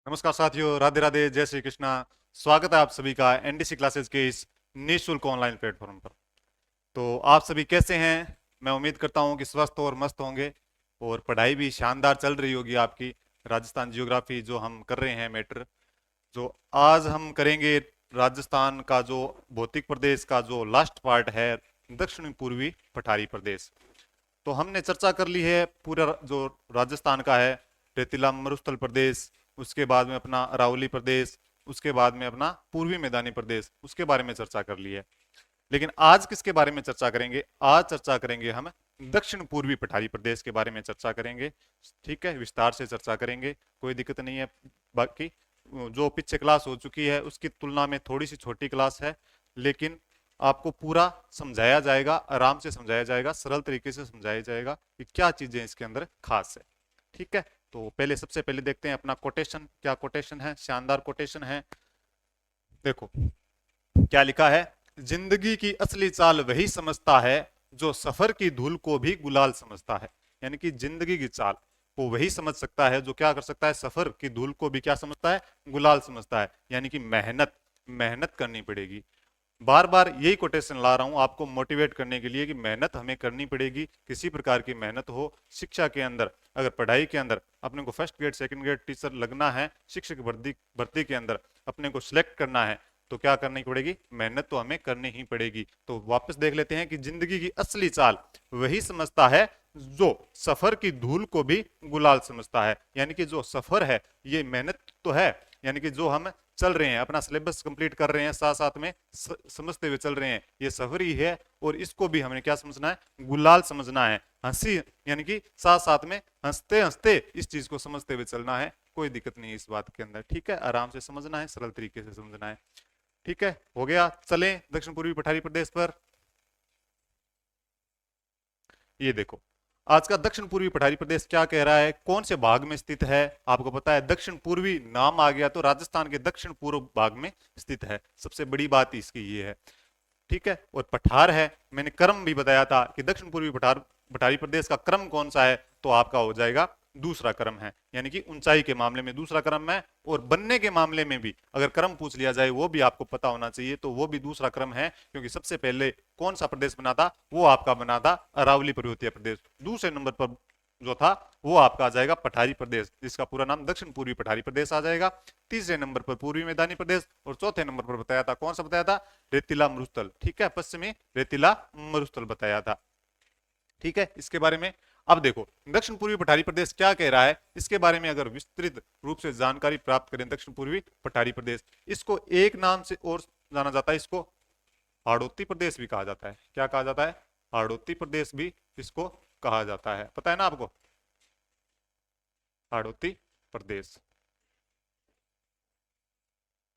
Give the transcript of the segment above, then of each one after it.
नमस्कार साथियों, राधे राधे, जय श्री कृष्णा। स्वागत है आप सभी का एनडीसी क्लासेस के इस निःशुल्क ऑनलाइन प्लेटफॉर्म पर। तो आप सभी कैसे हैं? मैं उम्मीद करता हूं कि स्वस्थ और मस्त होंगे और पढ़ाई भी शानदार चल रही होगी आपकी। राजस्थान जियोग्राफी जो हम कर रहे हैं मैटर, जो आज हम करेंगे, राजस्थान का जो भौतिक प्रदेश का जो लास्ट पार्ट है, दक्षिण पूर्वी पठारी प्रदेश। तो हमने चर्चा कर ली है पूरा जो राजस्थान का है, रेतीला मरुस्थल प्रदेश, उसके बाद में अपना अरावली प्रदेश, उसके बाद में अपना पूर्वी मैदानी प्रदेश, उसके बारे में चर्चा कर ली है। लेकिन आज किसके बारे में चर्चा करेंगे? आज चर्चा करेंगे हम दक्षिण पूर्वी पठारी प्रदेश के बारे में चर्चा करेंगे। ठीक है, विस्तार से चर्चा करेंगे, कोई दिक्कत नहीं है। बाकी जो पीछे क्लास हो चुकी है उसकी तुलना में थोड़ी सी छोटी क्लास है, लेकिन आपको पूरा समझाया जाएगा, आराम से समझाया जाएगा, सरल तरीके से समझाया जाएगा कि क्या चीजें इसके अंदर खास है। ठीक है, तो पहले सबसे पहले देखते हैं अपना कोटेशन। क्या कोटेशन है? शानदार कोटेशन है। देखो क्या लिखा है। जिंदगी की असली चाल वही समझता है जो सफर की धूल को भी गुलाल समझता है। यानी कि जिंदगी की चाल वो वही समझ सकता है जो क्या कर सकता है, सफर की धूल को भी क्या समझता है, गुलाल समझता है। यानी कि मेहनत मेहनत करनी पड़ेगी। बार बार यही कोटेशन ला रहा हूं आपको मोटिवेट करने के लिए कि मेहनत हमें करनी पड़ेगी। किसी प्रकार की मेहनत हो शिक्षा के अंदर, अगर पढ़ाई के अंदर अपने को first grade second grade teacher लगना है, शिक्षक भर्ती भर्ती के अंदर अपने को सिलेक्ट करना है, तो क्या करनी पड़ेगी? मेहनत तो हमें करनी ही पड़ेगी। तो वापस देख लेते हैं कि जिंदगी की असली चाल वही समझता है जो सफर की धूल को भी गुलाल समझता है। यानी कि जो सफर है ये मेहनत तो है, यानी कि जो हम चल रहे हैं, अपना सिलेबस कंप्लीट कर रहे हैं, साथ साथ में समझते हुए चल रहे हैं, ये सफर ही है। और इसको भी हमें क्या समझना है? गुलाल समझना है। हंसी, यानी कि साथ साथ में हंसते हंसते इस चीज को समझते हुए चलना है। कोई दिक्कत नहीं है इस बात के अंदर। ठीक है, आराम से समझना है, सरल तरीके से समझना है। ठीक है, हो गया। चलें दक्षिण पूर्वी पठारी प्रदेश पर। ये देखो, आज का दक्षिण पूर्वी पठारी प्रदेश क्या कह रहा है, कौन से भाग में स्थित है? आपको पता है दक्षिण पूर्वी नाम आ गया तो राजस्थान के दक्षिण पूर्व भाग में स्थित है। सबसे बड़ी बात इसकी ये है। ठीक है, और पठार है, मैंने क्रम भी बताया था कि दक्षिण पूर्वी पठार पठारी प्रदेश का क्रम कौन सा है, तो आपका हो जाएगा दूसरा क्रम है। यानी कि ऊंचाई के मामले में दूसरा क्रम है, और बनने के मामले में भी अगर क्रम पूछ लिया जाए वो भी आपको पता होना चाहिए, तो वो भी दूसरा क्रम है। क्योंकि सबसे पहले कौन सा प्रदेश बना था? वो आपका बना था अरावली पर्वतीय प्रदेश। दूसरे नंबर पर जो था वो आपका आ जाएगा पठारी प्रदेश, जिसका पूरा नाम दक्षिण पूर्वी पठारी प्रदेश आ जाएगा। तीसरे नंबर पर पूर्वी मैदानी प्रदेश, और चौथे नंबर पर बताया था, कौन सा बताया था? रेतीला मरुस्थल। ठीक है, पश्चिमी रेतीला मरुस्थल बताया था। ठीक है, इसके बारे में अब देखो दक्षिण पूर्वी पठारी प्रदेश क्या कह रहा है, इसके बारे में अगर विस्तृत रूप से जानकारी प्राप्त करें, दक्षिण पूर्वी पठारी प्रदेश, इसको एक नाम से और जाना जाता है, इसको हाड़ौती प्रदेश भी कहा जाता है। क्या कहा जाता है? हाड़ौती प्रदेश भी इसको कहा जाता है। पता है ना आपको? हाड़ौती प्रदेश,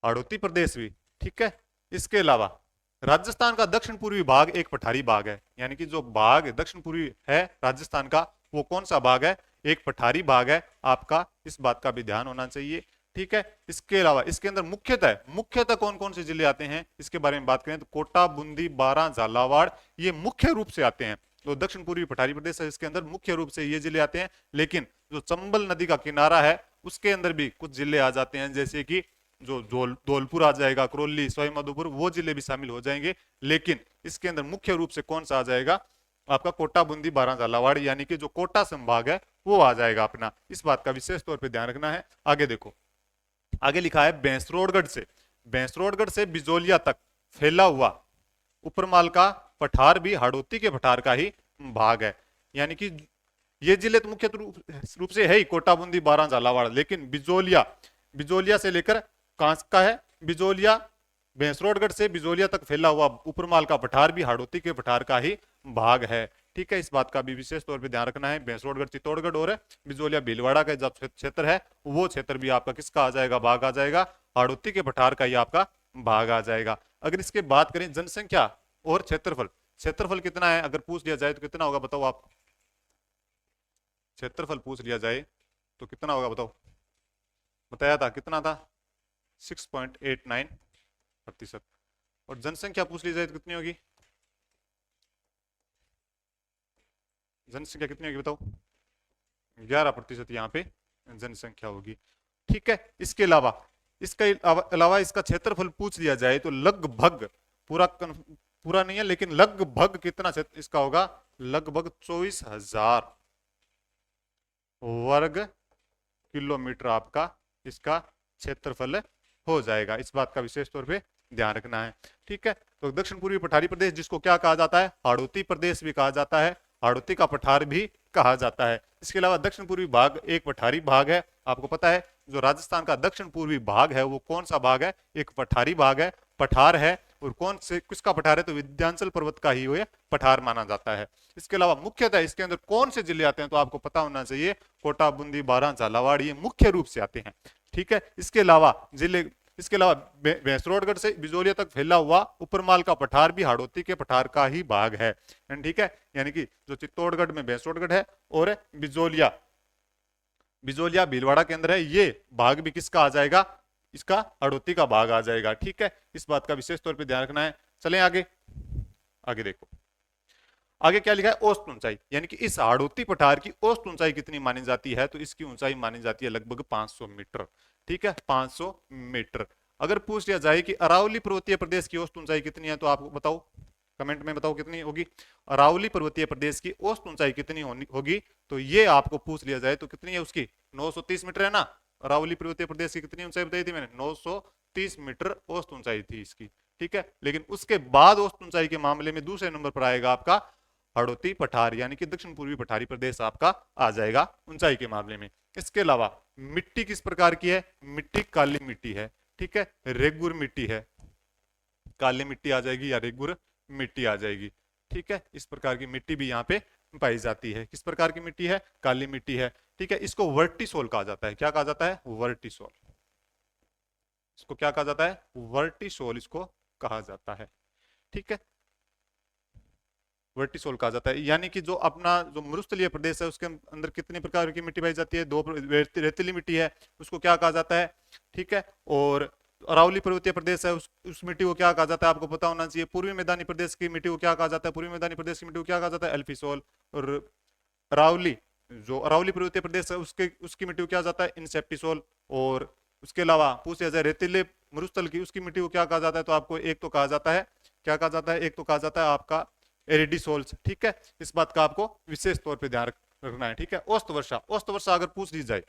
हाड़ौती प्रदेश भी। ठीक है, इसके अलावा राजस्थान का दक्षिण पूर्वी भाग एक पठारी भाग है। यानी कि जो भाग दक्षिण पूर्वी है राजस्थान का, वो कौन सा भाग है? एक पठारी भाग है आपका। इस बात का भी ध्यान होना चाहिए। ठीक है, इसके अलावा इसके अंदर मुख्यतः मुख्यतः कौन कौन से जिले आते हैं इसके बारे में बात करें तो कोटा, बूंदी, बारां, झालावाड़, ये मुख्य रूप से आते हैं। तो दक्षिण पूर्वी पठारी प्रदेश है, इसके अंदर मुख्य रूप से ये जिले आते हैं। लेकिन जो चंबल नदी का किनारा है उसके अंदर भी कुछ जिले आ जाते हैं, जैसे कि जो धौलपुर आ जाएगा, करौली, सवाईमाधोपुर, वो जिले भी शामिल हो जाएंगे। लेकिन इसके अंदर मुख्य रूप से कौन सा आ जाएगा? आपका कोटा, बूंदी, बारां, झालावाड़, यानी कि जो कोटा संभाग है वो आ जाएगा अपना। इस बात का विशेष तौर पे ध्यान रखना है। आगे देखो, आगे लिखा है भैंसरोडगढ़ से बिजोलिया तक फैला हुआ उपरमाल का पठार भी हाड़ौती के पठार का ही भाग है। यानी कि ये जिले तो मुख्य रूप से है ही कोटा, बूंदी, बारां, झालावाड़, लेकिन बिजोलिया, बिजोलिया से लेकर कहां का है? बिजोलिया, भैंसरोडगढ़ से बिजोलिया तक फैला हुआ उपरमाल का पठार भी हाड़ौती के पठार का ही भाग है। ठीक है, इस बात का भी विशेष तौर पे ध्यान रखना है। भैंसरोडगढ़ चित्तौड़गढ़ और बिजोलिया भीलवाड़ा का जो क्षेत्र है वो क्षेत्र भी आपका किसका आ जाएगा? भाग आ जाएगा, हाड़ौती के पठार का ही आपका भाग आ जाएगा। अगर इसके बात करें जनसंख्या और क्षेत्रफल, क्षेत्रफल कितना है अगर पूछ लिया जाए तो कितना होगा बताओ आप? क्षेत्रफल पूछ लिया जाए तो कितना होगा बताओ? बताया था कितना था? 6.89%। और जनसंख्या पूछ ली जाए तो कितनी होगी? जनसंख्या कितनी होगी बताओ? 11% यहाँ पे जनसंख्या होगी। ठीक है। इसके अलावा इसका इसका क्षेत्रफल पूछ लिया जाए तो लगभग पूरा नहीं है लेकिन लगभग कितना क्षेत्र इसका होगा, लगभग 24,000 वर्ग किलोमीटर आपका इसका क्षेत्रफल हो जाएगा। इस बात का विशेष तौर पे ध्यान रखना है। ठीक है, तो दक्षिण पूर्वी पठारी प्रदेश जिसको क्या कहा जाता है, हाड़ौती प्रदेश भी कहा जाता है, हाड़ौती का पठार भी कहा जाता है। इसके अलावा दक्षिण पूर्वी भाग एक पठारी भाग है। आपको पता है जो राजस्थान का दक्षिण पूर्वी भाग है वो कौन सा भाग है, एक पठारी भाग है, पठार है। और कौन से किसका पठार है, तो विंध्याचल पर्वत का ही वो पठार माना जाता है। इसके अलावा मुख्यतः इसके अंदर कौन से जिले आते हैं, तो आपको पता होना चाहिए कोटा, बूंदी, बारां, झालावाड़, ये मुख्य रूप से आते हैं। ठीक है, इसके अलावा भैंसरोडगढ़ से बिजोलिया तक फैला हुआ उपरमाल का पठार भी हाड़ौती के पठार का ही भाग है। ठीक है, यानी कि जो चित्तौड़गढ़ में भैंसरोडगढ़ है और बिजोलिया भीलवाड़ा के अंदर है, ये भाग भी किसका आ जाएगा, इसका हाड़ौती का भाग आ जाएगा। ठीक है, इस बात का विशेष तौर पे ध्यान रखना है। चलें आगे, आगे देखो आगे क्या लिखा है, औसत ऊंचाई, यानी कि इस हाड़ौती पठार की औसत ऊंचाई कितनी मानी जाती है, तो इसकी ऊंचाई मानी जाती है लगभग 500 मीटर। ठीक है, 500 मीटर। अगर पूछ लिया जाए कि अरावली पर्वतीय प्रदेश की औसत ऊंचाई कितनी है, तो आप बताओ, कमेंट में बताओ कितनी होगी। अरावली पर्वतीय प्रदेश की औसत ऊंचाई कितनी होगी, तो ये आपको पूछ लिया जाए तो कितनी है उसकी, 930 मीटर है ना। अरावली पर्वतीय प्रदेश की कितनी ऊंचाई बताई थी मैंने, 930 मीटर औसत ऊंचाई थी इसकी। ठीक है, लेकिन उसके बाद औसत ऊंचाई के मामले में दूसरे नंबर पर आएगा आपका हाड़ौती पठार, यानी कि दक्षिण पूर्वी पठारी प्रदेश आपका आ जाएगा ऊंचाई के मामले में। इसके अलावा मिट्टी किस प्रकार की है, मिट्टी काली मिट्टी है। ठीक है, रेगुर मिट्टी है, काली मिट्टी आ जाएगी या रेगुर मिट्टी आ जाएगी। ठीक है, इस प्रकार की मिट्टी भी यहाँ पे पाई जाती है। किस प्रकार की मिट्टी है, काली मिट्टी है। ठीक है, इसको वर्टिसोल कहा जाता है। क्या कहा जाता है, वर्टिसोल। इसको क्या कहा जाता है, वर्टिसोल इसको कहा जाता है। ठीक है, वर्टिसोल कहा जाता है। यानी कि जो अपना जो मरुस्थलीय प्रदेश है उसके अंदर कितने प्रकार की मिट्टी पाई जाती है, दो रेतीली मिट्टी है, उसको क्या कहा जाता है। ठीक है, और अरावली पर्वतीय प्रदेश है उस मिट्टी को क्या कहा जाता है, आपको पता होना चाहिए। पूर्वी मैदानी प्रदेश की मिट्टी को क्या कहा जाता है, पूर्वी मैदानी प्रदेश की मिट्टी को क्या कहा जाता है, एल्फिसोल। और अरावली जो अरावली पर्वतीय प्रदेश है उसकी मिट्टी को क्या जाता है, इंसेप्टिसोल। और उसके अलावा पूछ लिया जाए रेतीले मरुस्थल की, उसकी मिट्टी को क्या कहा जाता है, तो आपको एक तो कहा जाता है, क्या कहा जाता है, एक तो कहा जाता है आपका एरिडिसोल्स। ठीक है, इस बात का आपको विशेष तौर पे ध्यान रखना है। ठीक है, औसत वर्षा, औसत वर्षा अगर पूछ ली जाए,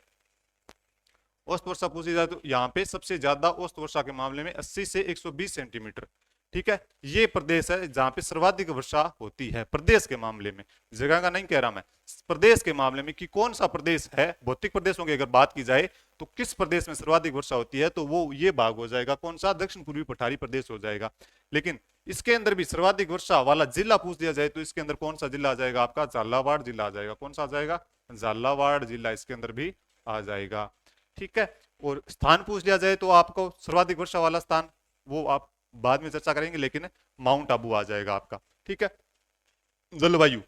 औसत वर्षा पूछ ली जाए तो यहाँ पे सबसे ज्यादा औसत वर्षा के मामले में 80 से 120 सेंटीमीटर। ठीक है, ये प्रदेश है जहां पे सर्वाधिक वर्षा होती है, प्रदेश के मामले में, जगह का नहीं कह रहा मैं, प्रदेश के मामले में कि कौन सा प्रदेश है। भौतिक प्रदेशों की अगर बात की जाए तो किस प्रदेश में सर्वाधिक वर्षा होती है, तो वो ये भाग हो जाएगा, कौन सा, दक्षिण पूर्वी पठारी प्रदेश हो जाएगा। लेकिन इसके अंदर भी सर्वाधिक वर्षा वाला जिला पूछ दिया जाए तो इसके अंदर कौन सा जिला आ जाएगा, आपका झालावाड़ जिला आ जाएगा। कौन सा आ जाएगा, झालावाड़ जिला इसके अंदर भी आ जाएगा। ठीक है, और स्थान पूछ लिया जाए तो आपको सर्वाधिक वर्षा वाला स्थान वो आप बाद में चर्चा करेंगे, लेकिन माउंट आबू आ जाएगा आपका। ठीक है, जलवायु,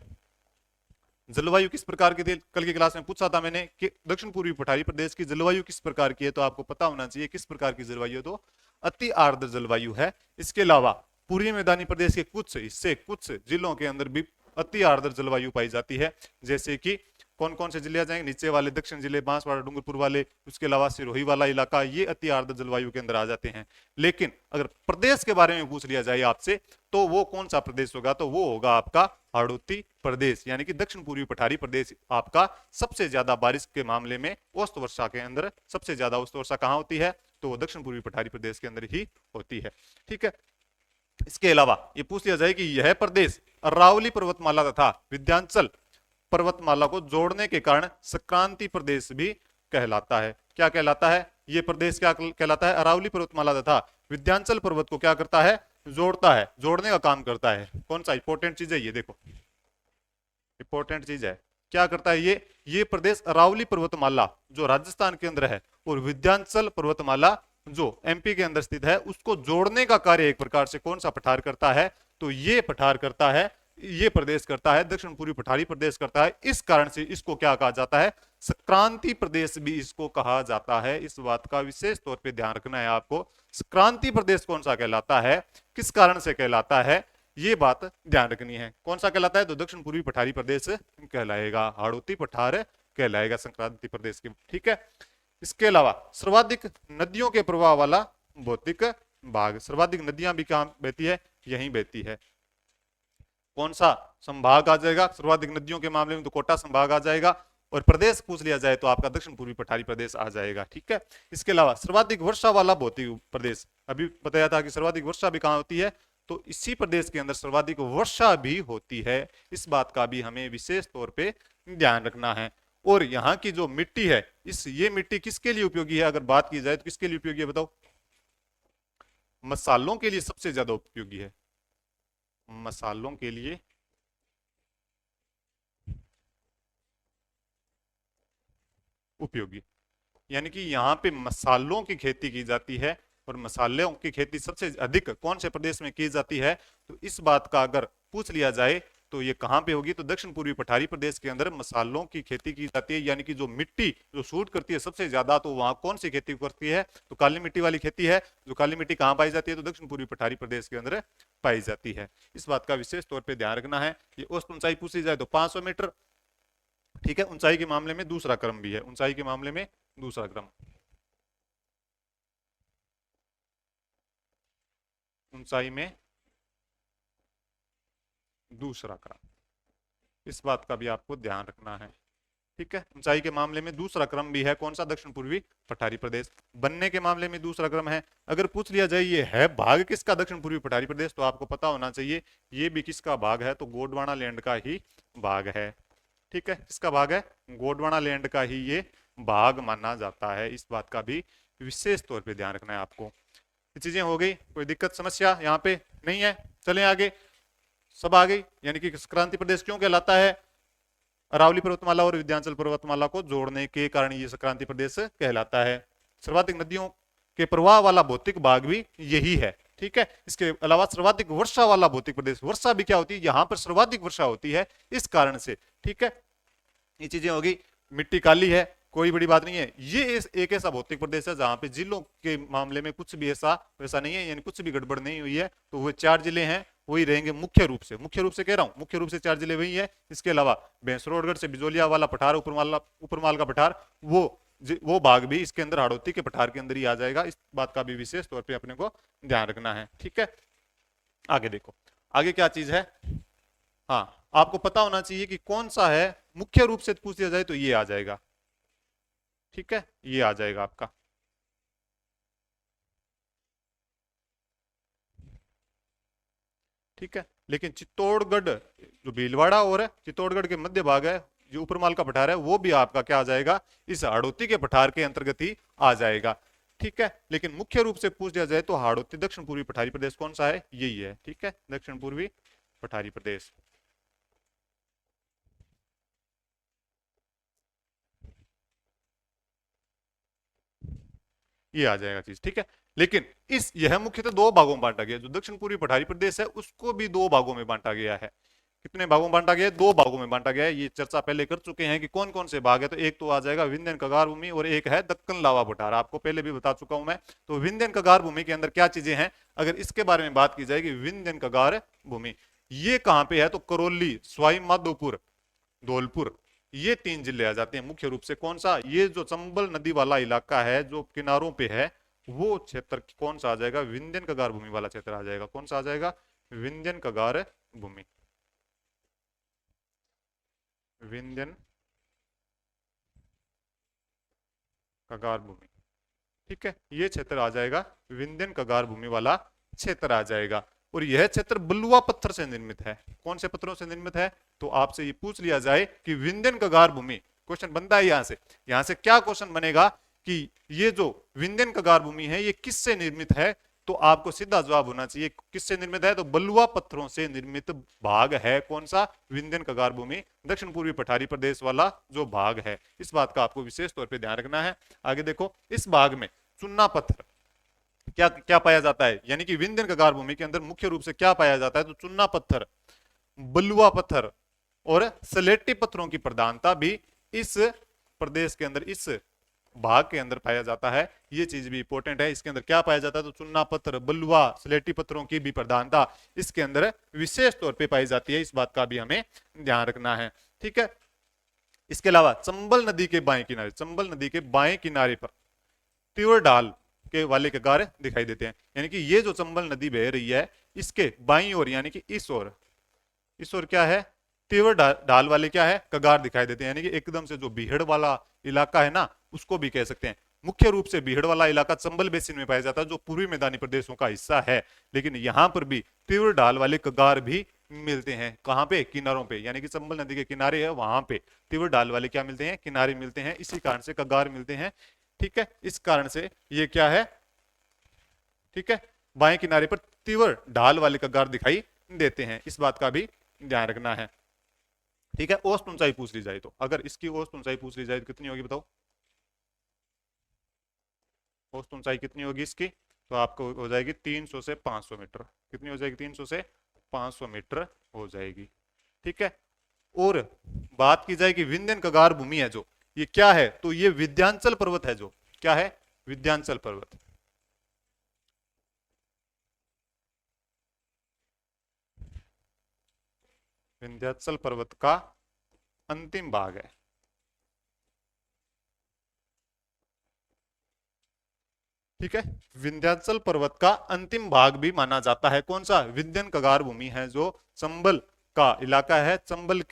जलवायु किस प्रकार की थी, कल की क्लास में पूछा था मैंने कि दक्षिण पूर्वी पठारी प्रदेश की जलवायु किस प्रकार की है, तो आपको पता होना चाहिए किस प्रकार की जलवायु है, तो अति आर्द्र जलवायु है। इसके अलावा पूर्वी मैदानी प्रदेश के कुछ हिस्से, कुछ जिलों के अंदर भी अति आर्द्र जलवायु पाई जाती है। जैसे कि कौन कौन से जिले आ जाएंगे, नीचे वाले दक्षिण जिले, बांसवाड़ा, डूंगरपुर वाले, उसके अलावा सिरोही वाला इलाका, ये अति आर्द्र जलवायु के अंदर आ जाते हैं। लेकिन अगर प्रदेश के बारे में पूछ लिया जाए आपसे तो वो कौन सा प्रदेश होगा, तो वो होगा आपका हाड़ौती प्रदेश, यानी कि दक्षिण पूर्वी पठारी प्रदेश आपका सबसे ज्यादा बारिश के मामले में औसत वर्षा के अंदर सबसे ज्यादा औसत वर्षा कहां होती है, तो दक्षिण पूर्वी पठारी प्रदेश के अंदर ही होती है। ठीक है, इसके अलावा ये पूछ लिया जाए कि यह प्रदेश अरावली पर्वतमाला तथा विंध्याचल पर्वतमाला को जोड़ने के कारण संक्रांति प्रदेश भी कहलाता है। क्या कहलाता है, ये प्रदेश क्या कहलाता है, अरावली पर्वतमाला तथा विंध्याचल पर्वत को क्या करता है, जोड़ता है, जोड़ने का काम करता है। कौन सा इंपॉर्टेंट चीज है, ये देखो इंपॉर्टेंट चीज है, क्या करता है ये प्रदेश अरावली पर्वतमाला जो राजस्थान के अंदर है और विंध्याचल पर्वतमाला जो एमपी के अंदर स्थित है उसको जोड़ने का कार्य एक प्रकार से कौन सा पठार करता है, तो ये पठार करता है, ये प्रदेश करता है, दक्षिण पूर्वी पठारी प्रदेश करता है। इस कारण से इसको क्या कहा जाता है, संक्रांति प्रदेश भी इसको कहा जाता है। इस बात का विशेष तौर पे ध्यान रखना है आपको, संक्रांति प्रदेश कौन सा कहलाता है, किस कारण से कहलाता है, ये बात ध्यान रखनी है। कौन सा कहलाता है, तो दक्षिण पूर्वी पठारी प्रदेश कहलाएगा, हाड़ौती पठार कहलाएगा संक्रांति प्रदेश के। ठीक है, इसके अलावा सर्वाधिक नदियों के प्रवाह वाला भौतिक भाग, सर्वाधिक नदियां भी कहां बहती है, यहीं बहती है। कौन सा संभाग आ जाएगा सर्वाधिक नदियों के मामले में, तो कोटा संभाग आ जाएगा। और प्रदेश पूछ लिया जाए तो आपका दक्षिण पूर्वी पठारी प्रदेश आ जाएगा, ठीक है। इसके अलावा सर्वाधिक वर्षा वाला भौतिक प्रदेश, अभी बताया था कि सर्वाधिक वर्षा भी कहां होती है, तो इसी प्रदेश के अंदर सर्वाधिक वर्षा भी होती है। इस बात का भी हमें विशेष तौर पे ध्यान रखना है। और यहाँ की जो मिट्टी है, ये मिट्टी किसके लिए उपयोगी है, अगर बात की जाए तो किसके लिए उपयोगी है बताओ? मसालों के लिए सबसे ज्यादा उपयोगी है, मसालों के लिए उपयोगी, यानी कि यहाँ पे मसालों की खेती की जाती है। और मसालों की खेती सबसे अधिक कौन से प्रदेश में की जाती है, तो इस बात का अगर पूछ लिया जाए तो ये कहां पे होगी, तो दक्षिण पूर्वी पठारी प्रदेश के अंदर मसालों की खेती की जाती है। यानी कि जो मिट्टी जो सूट करती है सबसे ज्यादा, तो वहां कौन सी खेती करती है, तो काली मिट्टी वाली खेती है। जो काली मिट्टी कहां पाई जाती है, तो दक्षिण पूर्वी पठारी प्रदेश के अंदर पाई जाती है। इस बात का विशेष तौर पर ध्यान रखना है। ये औसत ऊंचाई पूछी जाए तो 500 मीटर, ठीक है। ऊंचाई के मामले में दूसरा क्रम भी है, ऊंचाई के मामले में दूसरा क्रम, ऊंचाई में दूसरा क्रम, इस बात का भी आपको ध्यान रखना है, ठीक है। ऊंचाई के मामले में दूसरा क्रम भी है, कौन सा, दक्षिण पूर्वी पठारी प्रदेश। बनने के मामले में दूसरा क्रम है। अगर पूछ लिया जाए ये है भाग किसका, दक्षिण पूर्वी पठारी प्रदेश, तो आपको पता होना चाहिए ये भी किसका भाग है, तो गोंडवाना लैंड का ही भाग है, ठीक है। किसका भाग है, गोंडवाना लैंड का ही ये भाग माना जाता है। इस बात का भी विशेष तौर पे ध्यान रखना है आपको। ये चीजें हो गई, कोई दिक्कत समस्या यहाँ पे नहीं है। चलें आगे, सब आ गई। यानी कि क्रांति प्रदेश क्यों कहलाता है, अरावली पर्वतमाला और विंध्याचल पर्वतमाला को जोड़ने के कारण ये क्रांति प्रदेश कहलाता है। सर्वाधिक नदियों के प्रवाह वाला भौतिक भाग भी यही है, ठीक है। इसके अलावा सर्वाधिक वर्षा वाला भौतिक प्रदेश, वर्षा भी क्या होती है, यहाँ पर सर्वाधिक वर्षा होती है इस कारण से, ठीक है। ये चीजें होगी। मिट्टी काली है, कोई बड़ी बात नहीं है। ये एक ऐसा भौतिक प्रदेश है जहां पे जिलों के मामले में कुछ भी ऐसा वैसा नहीं है, यानी कुछ भी गड़बड़ नहीं हुई है। तो वो 4 जिले हैं, वही रहेंगे मुख्य रूप से कह रहा हूं, मुख्य रूप से 4 जिले वही है। इसके अलावा भैंसरोडगढ़ से बिजोलिया वाला पठार, उपरमाल का पठार, वो भाग भी इसके अंदर हाड़ौती के पठार के अंदर ही आ जाएगा। इस बात का भी विशेष तौर पर अपने को ध्यान रखना है, ठीक है। आगे देखो, आगे क्या चीज है, हाँ आपको पता होना चाहिए कि कौन सा है, मुख्य रूप से पूछ लिया जाए तो ये आ जाएगा, ठीक है, ये आ जाएगा आपका। ठीक है, लेकिन चित्तौड़गढ़ जो भीलवाड़ा और चित्तौड़गढ़ के मध्य भाग है, जो उपरमाल का पठार है, वो भी आपका क्या आ जाएगा, इस हाड़ौती के पठार के अंतर्गत ही आ जाएगा, ठीक है। लेकिन मुख्य रूप से पूछ लिया जाए तो हाड़ौती दक्षिण पूर्वी पठारी प्रदेश कौन सा है, यही है, ठीक है, दक्षिण पूर्वी पठारी प्रदेश। ये आ जाएगा चीज, ठीक है। लेकिन यह मुख्यतः 2 भागों में बांटा गया, जो दक्षिण पूर्वी पठारी प्रदेश है उसको भी 2 भागों में बांटा गया है। कितने भागों में बांटा गया है, 2 भागों में बांटा गया है। ये चर्चा पहले कर चुके हैं कि कौन कौन से भाग है। तो एक तो आ जाएगा विंध्यन कगार भूमि और एक है दक्कन लावा पठार, आपको पहले भी बता चुका हूं मैं। तो विंध्यन कगार भूमि के अंदर क्या चीजें हैं, अगर इसके बारे में बात की जाएगी, विंध्यन कगार भूमि ये कहां पे है, तो करौली, सवाई माधोपुर, धौलपुर, ये 3 जिले आ जाते हैं मुख्य रूप से। कौन सा, ये जो चंबल नदी वाला इलाका है जो किनारों पे है, वो क्षेत्र कौन सा आ जाएगा, विंध्यन कगार भूमि वाला क्षेत्र आ जाएगा। कौन सा आ जाएगा, विंध्यन कगार भूमि, विंध्यन कगार भूमि, ठीक है, ये क्षेत्र आ जाएगा, विंध्यन कगार भूमि वाला क्षेत्र आ जाएगा। और यह क्षेत्र बलुआ पत्थर से निर्मित है। कौन से पत्थरों से निर्मित है, तो आपसे ये पूछ लिया जाए कि विंध्यन कगार भूमि, क्वेश्चन बनता है यहां से क्या क्वेश्चन बनेगा कि ये जो विंध्यन कगार भूमि है ये किससे निर्मित है, तो आपको सीधा जवाब होना चाहिए किससे निर्मित है, तो बलुआ पत्थरों से निर्मित भाग है। कौन सा, विंध्यन कगार भूमि, दक्षिण पूर्वी पठारी प्रदेश वाला जो भाग है। इस बात का आपको विशेष तौर पर ध्यान रखना है। आगे देखो, इस भाग में चुन्ना पत्थर क्या क्या पाया जाता है, यानी कि विंध्यन कगार भूमि के अंदर मुख्य रूप से क्या पाया जाता है, तो चुन्ना पत्थर, बलुआ पत्थर और सलेटी पत्थरों की प्रधानता भी इस प्रदेश के अंदर, इस भाग के अंदर पाया जाता है। ये चीज भी इंपॉर्टेंट है। इसके अंदर क्या पाया जाता है, तो चुन्ना पत्थर, बलुआ, सलेटी पत्थरों की भी प्रधानता इसके अंदर विशेष तौर पे पाई जाती है। इस बात का भी हमें ध्यान रखना है, ठीक है। इसके अलावा चंबल नदी के बाएं किनारे, चंबल नदी के बाएं किनारे पर तीव्र ढाल के वाले कगार दिखाई देते हैं। यानी कि ये जो चंबल नदी बह रही है इसके बाईं ओर यानी कि इस ओर क्या है, तीव्र ढाल वाले क्या है, कगार दिखाई देते हैं। यानी कि एकदम से जो बीहड़ वाला इलाका है ना, उसको भी कह सकते हैं। मुख्य रूप से बीहड़ वाला इलाका चंबल बेसिन में पाया जाता है, जो पूर्वी मैदानी प्रदेशों का हिस्सा है। लेकिन यहां पर भी तीव्र ढाल वाले कगार भी मिलते हैं। कहां पे, किनारों पे, यानी कि चंबल नदी के किनारे है वहां पे तीव्र ढाल वाले क्या मिलते हैं, किनारे मिलते हैं। इसी कारण से कगार मिलते हैं। ठीक है, इस कारण से ये क्या है, ठीक है, बाएं किनारे पर तीव्र ढाल वाले कगार दिखाई देते हैं। इस बात का भी ध्यान रखना है। ठीक है, औसत ऊंचाई पूछ ली जाए तो, अगर इसकी औसत ऊंचाई पूछ ली जाए तो कितनी होगी बताओ, औसत ऊंचाई कितनी होगी इसकी, तो आपको हो जाएगी 300 से 500 मीटर। कितनी हो जाएगी, 300 से 500 मीटर हो जाएगी। ठीक है, और बात की जाए कि विंध्यन कगार भूमि है जो, ये क्या है, तो ये विंध्याचल पर्वत है। जो क्या है, विंध्याचल पर्वत। विंध्याचल पर्वत का अंतिम भाग है। ठीक है, विंध्याचल पर्वत का अंतिम भाग भी माना जाता है। कौन सा, विंध्यन कगार भूमि है जो चंबल का इलाका है, चंबल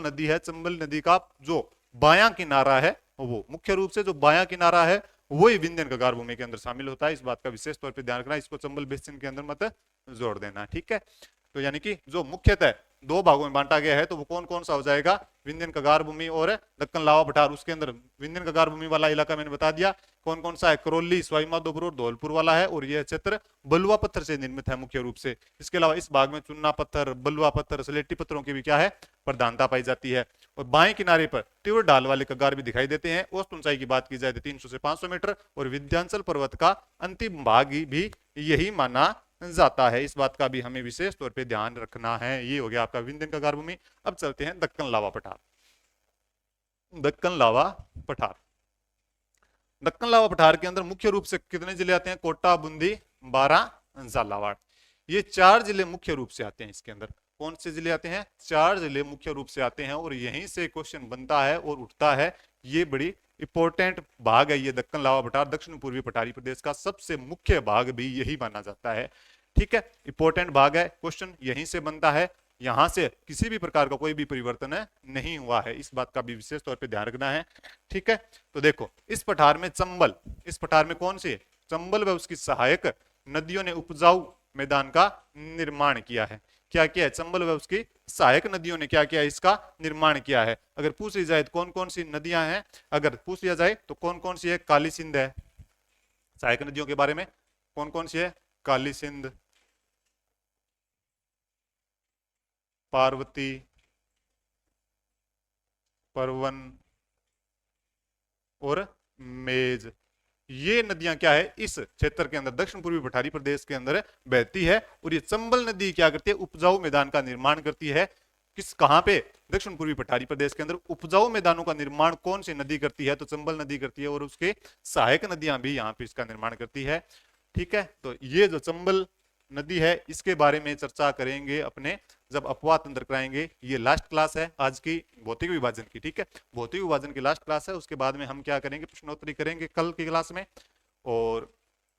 नदी है, चंबल नदी का जो बायां किनारा है, वो मुख्य रूप से जो बायां किनारा है वही विंध्यन कगार भूमि के अंदर शामिल होता है। इस बात का विशेष तौर पर ध्यान रखना, इसको चंबल बेसिन के अंदर मत जोड़ देना। ठीक है, तो यानी कि जो मुख्यतः दो भागों में बांटा गया है, तो वो कौन कौन सा हो जाएगा, विंध्यन कगार भूमि और दक्कन लावा पठार। उसके अंदर विंध्यन कगार भूमि वाला इलाका मैंने बता दिया कौन कौन सा है, करौली, सवाई माधोपुर और धौलपुर वाला है, और यह क्षेत्र बलुआ पत्थर से निर्मित है मुख्य रूप से। इसके अलावा इस भाग में चुन्ना पत्थर, बलुआ पत्थर, स्लेटी पत्थरों की भी क्या है, प्रधानता पाई जाती है। और बाएं किनारे पर तीव्र ढाल वाले कगार भी दिखाई देते हैं। औसत ऊंचाई की बात की जाए तो 300 से 500 मीटर, और विंध्याचल पर्वत का अंतिम भाग भी यही माना जाता है। इस बात का भी हमें विशेष तौर पे ध्यान रखना है। ये हो गया आपका विंध्यन कगार भूमि। अब चलते हैं दक्कन लावा पठार। दक्कन लावा पठार, दक्कन लावा पठार के अंदर मुख्य रूप से कितने जिले आते हैं, कोटा, बूंदी, बारां, झालावाड़, ये 4 जिले मुख्य रूप से आते हैं। इसके अंदर कौन से जिले आते हैं, 4 जिले मुख्य रूप से आते हैं, और यहीं से क्वेश्चन बनता है और उठता है। ये बड़ी इंपॉर्टेंट भाग है ये दक्कन लावा पठार, दक्षिण पूर्वी पठारी प्रदेश का सबसे मुख्य भाग भी यही माना जाता है। ठीक है, इंपॉर्टेंट भाग है, क्वेश्चन यहीं से बनता है। यहां से किसी भी प्रकार का कोई भी परिवर्तन नहीं हुआ है, इस बात का भी विशेष तौर पे ध्यान रखना है। ठीक है, तो देखो इस पठार में चंबल, इस पठार में कौन सी, चंबल व उसकी सहायक नदियों ने उपजाऊ मैदान का निर्माण किया है। क्या किया है, चंबल व उसकी सहायक नदियों ने क्या किया है, इसका निर्माण किया है। अगर पूछ ली जाए तो कौन कौन सी नदियां हैं, अगर पूछ लिया जाए तो कौन कौन सी है, काली सिंध है। सहायक नदियों के बारे में कौन कौन सी है, काली सिंध, पार्वती, परवन और मेज, ये नदियां क्या है, इस क्षेत्र के अंदर दक्षिण पूर्वी पठारी प्रदेश के अंदर बहती है। और ये चंबल नदी क्या करती है, उपजाऊ मैदान का निर्माण करती है। किस, कहां पे, दक्षिण पूर्वी पठारी प्रदेश के अंदर उपजाऊ मैदानों का निर्माण कौन सी नदी करती है, तो चंबल नदी करती है, और उसके सहायक नदियां भी यहाँ पे इसका निर्माण करती है। ठीक है, तो ये जो चंबल नदी है इसके बारे में चर्चा करेंगे अपने जब अपवाद तंत्र कराएंगे। ये लास्ट क्लास है आज की भौतिक विभाजन की। ठीक है, भौतिक विभाजन की लास्ट क्लास है, उसके बाद में हम क्या करेंगे, प्रश्नोत्तरी करेंगे कल की क्लास में, और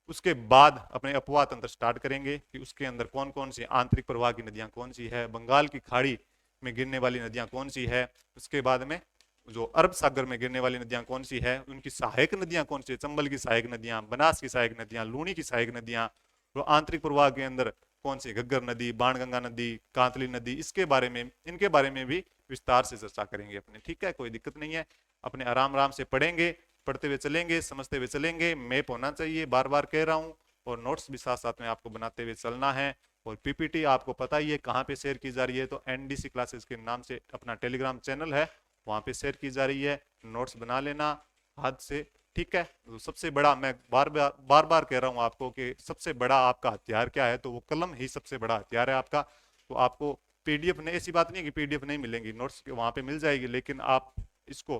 उसके बाद अपने अपवाद तंत्र स्टार्ट करेंगे कि उसके अंदर कौन कौन सी आंतरिक प्रवाह की नदियां कौन सी है, बंगाल की खाड़ी में गिरने वाली नदियां कौन सी है, उसके बाद में जो अरब सागर में गिरने वाली नदियां कौन सी है, उनकी सहायक नदियां कौन सी है, चंबल की सहायक नदियां, बनास की सहायक नदियां, लूणी की सहायक नदियां, तो आंतरिक प्रवाह के अंदर कौन सी, घग्गर नदी, बाणगंगा नदी, कांतली नदी, इसके बारे में, इनके बारे में भी विस्तार से चर्चा करेंगे अपने। ठीक है, कोई दिक्कत नहीं है, अपने आराम आराम से पढ़ेंगे, पढ़ते हुए चलेंगे, समझते हुए चलेंगे। मैप होना चाहिए, बार बार कह रहा हूँ, और नोट्स भी साथ साथ में आपको बनाते हुए चलना है। और पीपीटी आपको पता ही है कहाँ पे शेयर की जा रही है, तो एनडीसी क्लासेस के नाम से अपना टेलीग्राम चैनल है, वहां पे शेयर की जा रही है। नोट्स बना लेना हाथ से। ठीक है, तो सबसे बड़ा, मैं बार बार कह रहा हूं आपको कि सबसे बड़ा आपका हथियार क्या है, तो वो कलम ही सबसे बड़ा हथियार है आपका। तो आपको पीडीएफ नहीं, ऐसी बात नहीं है कि पीडीएफ नहीं मिलेंगी, नोट्स वहां पे मिल जाएगी, लेकिन आप इसको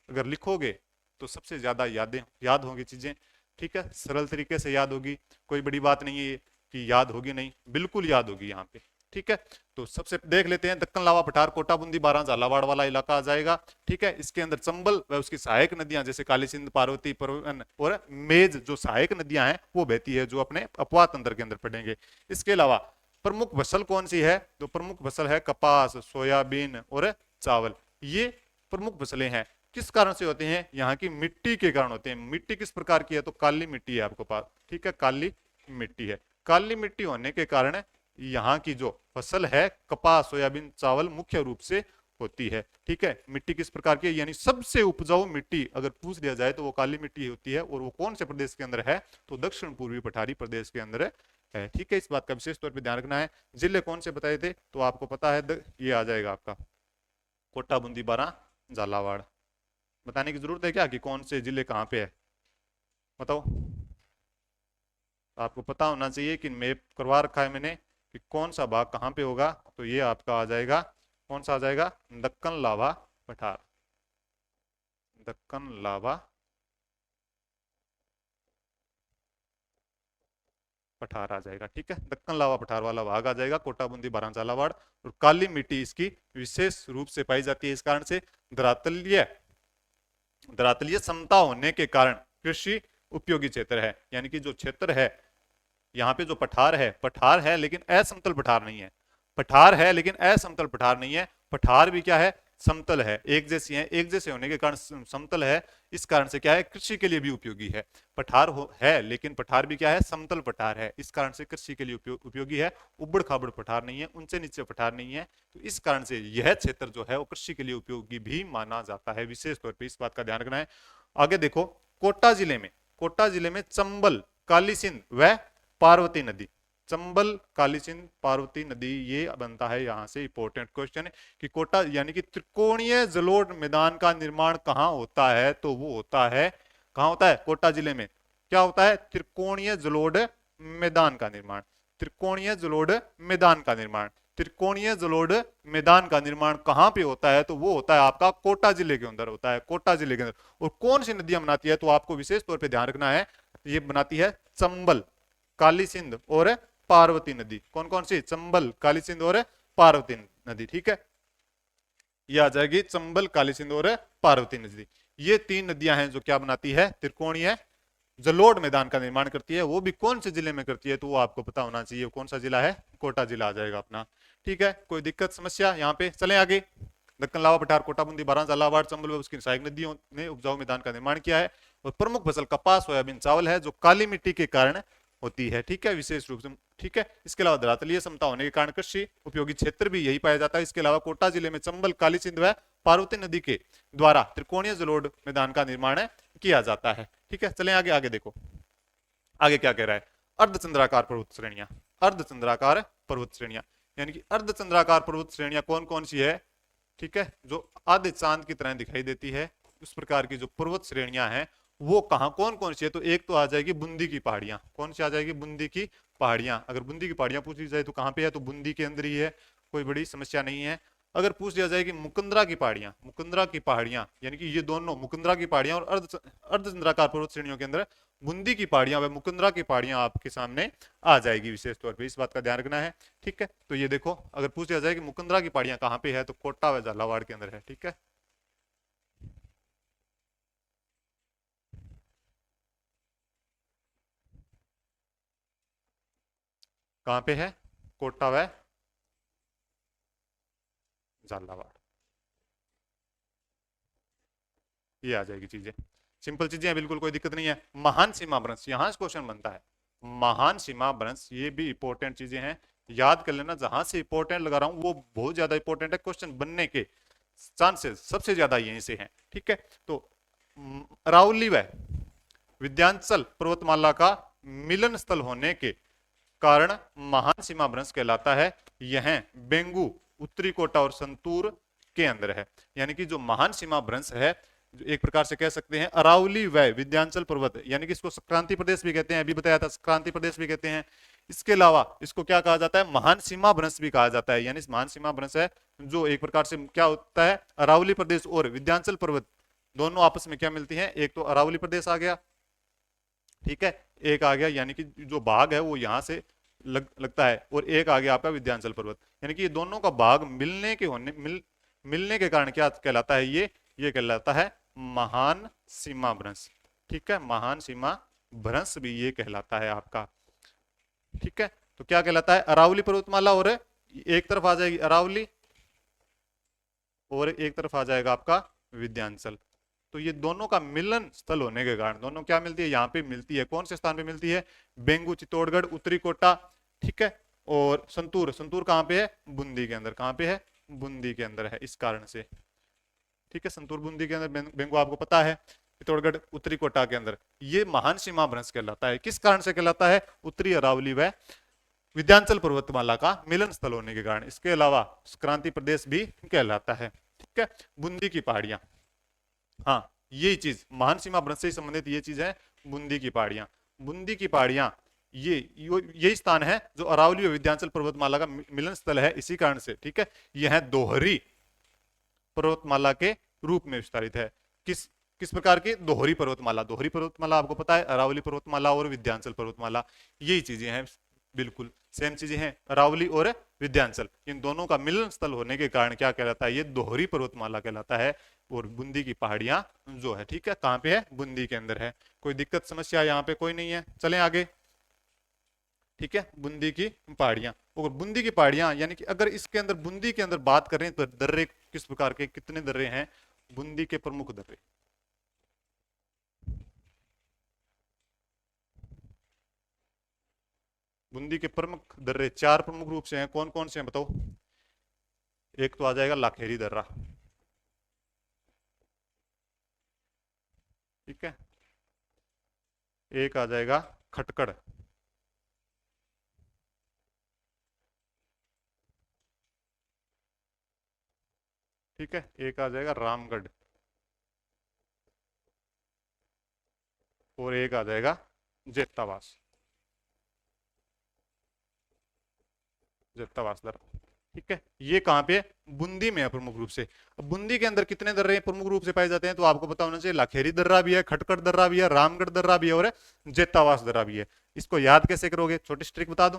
अगर लिखोगे तो सबसे ज्यादा याद होंगी चीजें। ठीक है, सरल तरीके से याद होगी, कोई बड़ी बात नहीं है कि याद होगी नहीं, बिल्कुल याद होगी यहाँ पे। ठीक है। तो सबसे देख लेते हैं, दक्कन लावा पठार कोटा बूंदी बारां झालावाड़ वाला इलाका आ जाएगा। ठीक है, इसके अंदर चंबल व उसकी सहायक नदियां जैसे काली सिंध, पार्वती, परवन और मेज जो सहायक नदियां हैं वो बहती है, जो अपने अपवाह तंत्र के अंदर पड़ेंगे। इसके अलावा प्रमुख फसल कौन सी है? तो प्रमुख फसल है कपास, सोयाबीन और चावल। ये प्रमुख फसलें हैं। किस कारण से होते हैं? यहाँ की मिट्टी के कारण होते हैं। मिट्टी किस प्रकार की है? तो काली मिट्टी है आपको पास। ठीक है, काली मिट्टी है। काली मिट्टी होने के कारण यहाँ की जो फसल है कपास, सोयाबीन, चावल मुख्य रूप से होती है। ठीक है, मिट्टी किस प्रकार की है? यानी सबसे उपजाऊ मिट्टी अगर पूछ लिया जाए तो वो काली मिट्टी होती है। और वो कौन से प्रदेश के अंदर है? तो दक्षिण पूर्वी पठारी प्रदेश के अंदर है। ठीक है, इस बात का विशेष तौर पर ध्यान रखना है। जिले कौन से बताए थे? तो आपको पता है, ये आ जाएगा आपका कोटा, बूंदी, बारां, झालावाड़। बताने की जरूरत है क्या कि कौन से जिले कहाँ पे है? बताओ। आपको पता होना चाहिए कि मैप करवा रखा है मैंने कि कौन सा भाग कहाँ पे होगा। तो ये आपका आ जाएगा, कौन सा आ जाएगा? दक्कन लावा पठार। दक्कन लावा पठार आ जाएगा। ठीक है, दक्कन लावा पठार वाला भाग आ जाएगा, कोटा, बूंदी, बारां, झालावाड़। और काली मिट्टी इसकी विशेष रूप से पाई जाती है। इस कारण से धरातलीय धरातलीय समता होने के कारण कृषि उपयोगी क्षेत्र है। यानी कि जो क्षेत्र है यहाँ पे, जो पठार है लेकिन असमतल पठार नहीं है। पठार है लेकिन असमतल पठार नहीं है। पठार भी क्या है? समतल है, एक जैसी है। एक जैसे होने के कारण समतल है। इस कारण से क्या है? कृषि के लिए भी उपयोगी है। है लेकिन पठार भी क्या है? समतल पठार है। इस कारण से कृषि के लिए उपयोगी है। उबड़ खाबड़ पठार नहीं है, ऊंचे नीचे पठार नहीं है। तो इस कारण से यह क्षेत्र जो है वो कृषि के लिए उपयोगी भी माना जाता है। विशेष तौर पर इस बात का ध्यान रखना है। आगे देखो, कोटा जिले में चंबल, काली सिंध व पार्वती नदी। चंबल, काली सिंध, पार्वती नदी, ये बनता है यहां से इंपॉर्टेंट क्वेश्चन कि कोटा यानी कि त्रिकोणीय जलोढ़ मैदान का निर्माण कहां होता है? तो वो होता है, कहां होता है? कोटा जिले में। क्या होता है? त्रिकोणीय जलोढ़ मैदान का निर्माण। त्रिकोणीय जलोढ़ मैदान का निर्माण। त्रिकोणीय जलोढ़ मैदान का निर्माण कहां पे होता है? तो वो होता है आपका कोटा जिले के अंदर होता है। कोटा जिले के अंदर। और कौन सी नदियां बनाती है? तो आपको विशेष तौर पर ध्यान रखना है, ये बनाती है चंबल, काली सिंध और पार्वती नदी। कौन कौन सी? चंबल, काली सिंध और पार्वती नदी। ठीक है, ये आ जाएगी चंबल, काली सिंध और पार्वती नदी। ये तीन नदियां हैं जो क्या बनाती है? त्रिकोणीय जलोढ़ मैदान का निर्माण करती है। वो भी कौन से जिले में करती है? तो वो आपको पता होना चाहिए। कौन सा जिला है? कोटा जिला आ जाएगा अपना। ठीक है, कोई दिक्कत समस्या यहाँ पे? चले आगे। दक्कन लावा पठार, कोटा, बूंदी, बारां, झालावाड़, चंबल व उसकी सहायक नदियों ने उपजाऊ मैदान का निर्माण किया है। और प्रमुख फसल कपास, सोयाबीन, चावल है, जो काली मिट्टी के कारण होती है। ठीक है, विशेष रूप से। ठीक है, इसके अलावा धरातलीय समता होने के कारण कृषि उपयोगी क्षेत्र भी यही पाया जाता है। इसके अलावा कोटा जिले में चंबल, काली सिंध व पार्वती नदी के द्वारा त्रिकोणीय जलोढ़ मैदान का निर्माण किया जाता है। ठीक है, चलें आगे। आगे देखो, आगे क्या कह रहा है? अर्धचंद्राकार पर्वत श्रेणियां। अर्धचंद्राकार पर्वत श्रेणियां यानी कि अर्धचंद्राकार पर्वत श्रेणियां कौन कौन सी है? ठीक है, जो आधे चांद की तरह दिखाई देती है, उस प्रकार की जो पर्वत श्रेणियां हैं वो कहां कौन कौन सी है? तो एक तो आ जाएगी बूंदी की पहाड़ियां। कौन सी आ जाएगी? बूंदी की पहाड़ियां। अगर बूंदी की पहाड़ियां पूछ ली जाए तो कहां पे है? तो बूंदी के अंदर ही है, कोई बड़ी समस्या नहीं है। अगर पूछ लिया जाए कि मुकुंदरा की पहाड़ियां, मुकुंदरा की पहाड़ियां यानी कि ये दोनों, मुकुंदरा की पहाड़ियां और अर्धचंद्राकार पर्वत श्रेणियों के अंदर बूंदी की पहाड़ियां व मुकुंदरा की पहाड़ियां आपके सामने आ जाएगी। विशेष तौर पर इस बात का ध्यान रखना है। ठीक है, तो ये देखो, अगर पूछ लिया जाए कि मुकुंदरा की पहाड़ियां कहां पे है? तो कोटा व झालावाड़ के अंदर है। ठीक है, कहां पे है? कोटा व झालावाड़, ये आ जाएगी चीजें। सिंपल चीजें हैं, बिल्कुल कोई दिक्कत नहीं है। महान सीमा भ्रंश, यहां से क्वेश्चन बनता है। महान सीमा भ्रंश, ये भी इंपॉर्टेंट चीजें हैं, याद कर लेना। जहां से इंपॉर्टेंट लगा रहा हूं वो बहुत ज्यादा इंपॉर्टेंट है, क्वेश्चन बनने के चांसेस सबसे ज्यादा यहीं से हैं। ठीक है, तो अरावली व विंध्याचल पर्वतमाला का मिलन स्थल होने के कारण महान सीमा भ्रंश कहलाता है। यह बेंगू, उत्तरी कोटा और संतूर के अंदर है। यानी कि जो महान सीमा भ्रंश है, एक प्रकार से कह सकते हैं अरावली व विंध्याचल पर्वत, यानी कि इसको संक्रांति प्रदेश भी कहते हैं, अभी बताया था संक्रांति प्रदेश भी कहते हैं। इसके अलावा इसको क्या कहा जाता है? महान सीमा भ्रंश भी कहा जाता है। यानी महान सीमा भ्रंश है जो एक प्रकार से क्या होता है? अरावली प्रदेश और विंध्याचल पर्वत दोनों आपस में क्या मिलती है? एक तो अरावली प्रदेश आ गया, ठीक है, एक आ गया, यानी कि जो भाग है वो यहां से लगता है, और एक आ गया आपका विंध्याचल पर्वत। यानी कि ये दोनों का भाग मिलने के कारण क्या कहलाता है, ये कहलाता है महान सीमा भ्रंश। ठीक है, महान सीमा भ्रंश भी ये कहलाता है आपका। ठीक है, तो क्या कहलाता है, अरावली पर्वतमाला, और एक तरफ आ जाएगी अरावली और एक तरफ आ जाएगा आपका विंध्याचल। तो ये दोनों का मिलन स्थल होने के कारण दोनों क्या मिलती है, यहाँ पे मिलती है। कौन से स्थान पे मिलती है, बेंगू, चित्तौड़गढ़, उत्तरी कोटा। ठीक है, और संतूर, संतूर कहाँ पे है, बूंदी के अंदर। कहाँ पे है, बूंदी के अंदर है, इस कारण से। ठीक है, संतूर बूंदी के अंदर, बेंगू आपको पता है, चित्तौड़गढ़ उत्तरी कोटा के अंदर। ये महान सीमा भ्रंश कहलाता है। किस कारण से कहलाता है, उत्तरी अरावली व विंध्याचल पर्वतमाला का मिलन स्थल होने के कारण। इसके अलावा क्रांति प्रदेश भी कहलाता है। ठीक है, बूंदी की पहाड़ियां, हाँ यही चीज महान सीमा भ्रंश से संबंधित ये चीज है, बूंदी की पहाड़ियां। बूंदी की पहाड़ियां यही स्थान है जो अरावली और विंध्याचल पर्वतमाला का मिलन स्थल है, इसी कारण से। ठीक है, यह दोहरी पर्वतमाला के रूप में विस्तारित है। किस किस प्रकार की, दोहरी पर्वतमाला। दोहरी पर्वतमाला आपको पता है, अरावली पर्वतमाला और विंध्याचल पर्वतमाला, यही चीजें हैं, बिल्कुल सेम चीजें हैं, अरावली और विंध्याचल। इन दोनों का मिलन स्थल होने के कारण क्या कहलाता है, ये दोहरी पर्वतमाला कहलाता है। और बूंदी की पहाड़ियां जो है, ठीक है, कहां पे है, बूंदी के अंदर है। कोई दिक्कत समस्या यहाँ पे कोई नहीं है, चलें आगे। ठीक है, बूंदी की पहाड़ियां, और बूंदी की पहाड़ियां यानी कि अगर इसके अंदर बूंदी के अंदर बात करें तो दर्रे किस प्रकार के, कितने दर्रे हैं बूंदी के प्रमुख दर्रे। बूंदी के प्रमुख दर्रे चार प्रमुख रूप से हैं, कौन कौन से हैं बताओ। एक तो आ जाएगा लाखेरी दर्रा। ठीक है, एक आ जाएगा खटकड़। ठीक है, एक आ जाएगा रामगढ़, और एक आ जाएगा जेतावास। जेतावास दर्रा। ठीक है, ये कहाँ पे है, बूंदी में है प्रमुख रूप से। अब बूंदी के अंदर कितने दर्रे प्रमुख रूप से पाए जाते हैं, तो आपको पता होना चाहिए, लाखेरी दर्रा भी है, खटकड़ दर्रा भी है, रामगढ़ दर्रा भी है, और जेतावास दर्रा भी है। इसको याद कैसे करोगे, छोटी स्ट्रिक बता दो।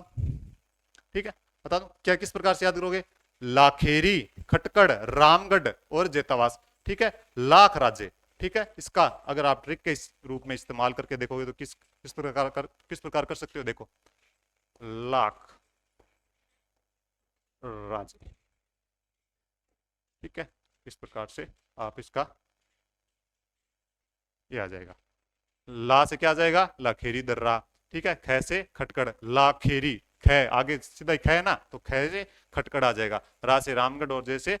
ठीक है, बता दो क्या, किस प्रकार से याद करोगे, लाखेरी, खटकड़, रामगढ़ और जेतावास। ठीक है, लाख राज्य। ठीक है, इसका अगर आप ट्रिक के इस रूप में इस्तेमाल करके देखोगे तो किस प्रकार कर सकते हो, देखो, लाख राज्य। ठीक है, इस प्रकार से आप इसका ये आ जाएगा। ला से क्या आ जाएगा, लाखेरी दर्रा। ठीक है, ख से खटकड़, लाखेरी, ख आगे सीधा ख है ना, तो ख से खटकड़ आ जाएगा। रा से रामगढ़ और जैसे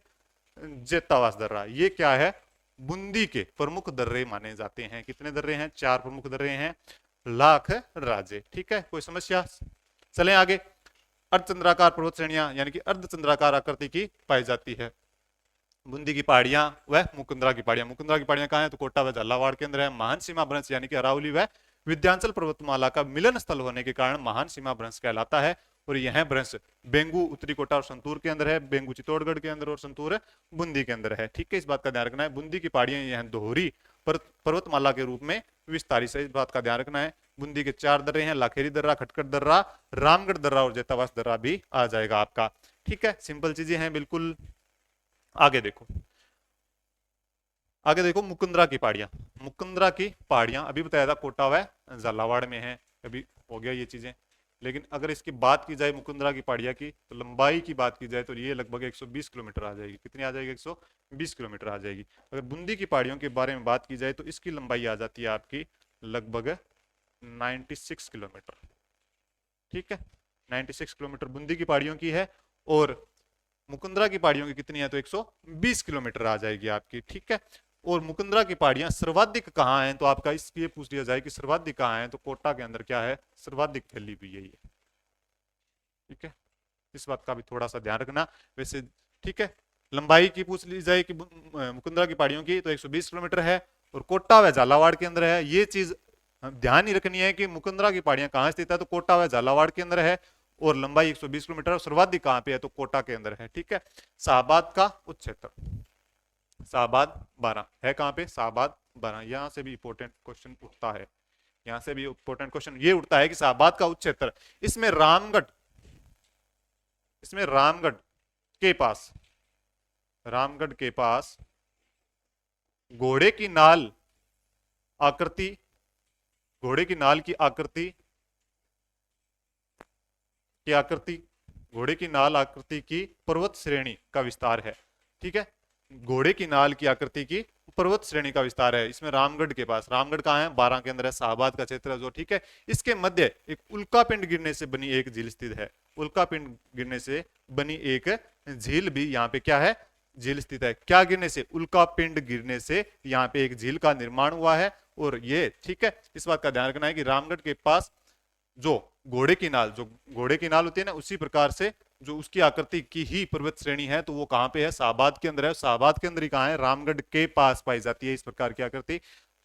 जेतावास दर्रा। ये क्या है, बूंदी के प्रमुख दर्रे माने जाते हैं। कितने दर्रे हैं, चार प्रमुख दर्रे हैं, लाख राज्य। ठीक है, कोई समस्या, चलें आगे। अर्धचंद्राकार पर्वत श्रेणियां यानी कि अर्धचंद्राकार आकृति की पाई जाती है बूंदी की पहाड़ियां व मुकुंदरा की पहाड़ियां। मुकुंदरा की पहाड़ियां कहां है, तो कोटा व झालावाड़ के अंदर है। महान सीमा भ्रंश यानी कि अरावली व विंध्याचल पर्वतमाला का मिलन स्थल होने के कारण महान सीमा भ्रंश कहलाता है। और यह भ्रंश बेंगू, उत्तरी कोटा और संतूर के अंदर है, बेंगू चित्तौड़गढ़ के अंदर और संतूर बूंदी के अंदर है। ठीक है, इस बात का ध्यान रखना है। बूंदी की पहाड़ियां यह दोहरी पर्वतमाला के रूप में विस्तारित है, इस बात का ध्यान रखना है। बूंदी के चार दर्रे हैं, लाखेरी दर्रा, खटकड़ दर्रा, रामगढ़ दर्रा और जेतावास दर्रा भी आ जाएगा आपका। ठीक है, सिंपल चीजें हैं बिल्कुल। आगे देखो, आगे देखो मुकुंदरा की पहाड़ियां। मुकुंदरा की पहाड़ियां अभी बताया था कोटा व झालावाड़ में है, अभी हो गया ये चीजें। लेकिन अगर इसकी बात की जाए मुकुंदरा की पहाड़ियां की, तो लंबाई की बात की जाए तो ये लगभग 120 किलोमीटर आ जाएगी। कितनी आ जाएगी, 120 किलोमीटर आ जाएगी। अगर बूंदी की पहाड़ियों के बारे में बात की जाए तो इसकी लंबाई आ जाती है आपकी लगभग 96 किलोमीटर। ठीक है, 96 किलोमीटर बूंदी की पहाड़ियों की है, और मुकुंदरा की पहाड़ियों की कितनी है, तो 120 किलोमीटर आ जाएगी आपकी। ठीक है, और मुकुंदरा की पहाड़ियां सर्वाधिक कहाँ हैं, तो आपका इसलिए पूछ लिया जाए कि सर्वाधिक कहाँ है, तो कोटा के अंदर क्या है, सर्वाधिक फैली हुई है ये। ठीक है, इस बात का भी थोड़ा सा ध्यान रखना वैसे। ठीक है, लंबाई की पूछ ली जाए कि मुकुंदरा की पहाड़ियों की, तो 120 किलोमीटर है, और कोटा व झालावाड़ के अंदर है। ये चीज ध्यान ही रखनी है कि मुकुंदरा की पहाड़ियां कहाँ स्थित है, तो कोटा व झालावाड़ के अंदर है, और लंबाई 120 किलोमीटर, और सर्वाधिक कहाँ पे है, तो कोटा के अंदर है। ठीक है, शाहबाद का उच्च क्षेत्र, शाहबाद 12 है, कहाँ पे, शाहबाद 12। यहां से भी इंपॉर्टेंट क्वेश्चन उठता है यहां से भी इंपॉर्टेंट क्वेश्चन ये उठता है कि शाहबाद का उच्च क्षेत्र, इसमें रामगढ़ के पास, रामगढ़ के पास घोड़े की नाल आकृति, घोड़े की नाल की आकृति, घोड़े की नाल आकृति की पर्वत श्रेणी का विस्तार है। ठीक है, घोड़े की नाल की आकृति की पर्वत श्रेणी का विस्तार है। इसमें रामगढ़ के पास, रामगढ़ कहाँ है, 12 के अंदर है, शाहबाद का क्षेत्र है जो। ठीक है, इसके मध्य एक उल्कापिंड गिरने से बनी एक झील स्थित है। उल्कापिंड गिरने से बनी एक झील भी यहाँ पे क्या है, झील स्थित है। क्या गिरने से, उल्कापिंड गिरने से यहाँ पे एक झील का निर्माण हुआ है। और ये ठीक है, इस बात का ध्यान रखना है कि रामगढ़ के पास जो घोड़े की नाल, जो घोड़े की नाल होती है ना, उसी प्रकार से जो उसकी आकृति की ही पर्वत श्रेणी है, तो वो कहां पे है, शाहबाद के अंदर है। शाहबाद के अंदर ही कहां है, रामगढ़ के पास पाई जाती है इस प्रकार की आकृति।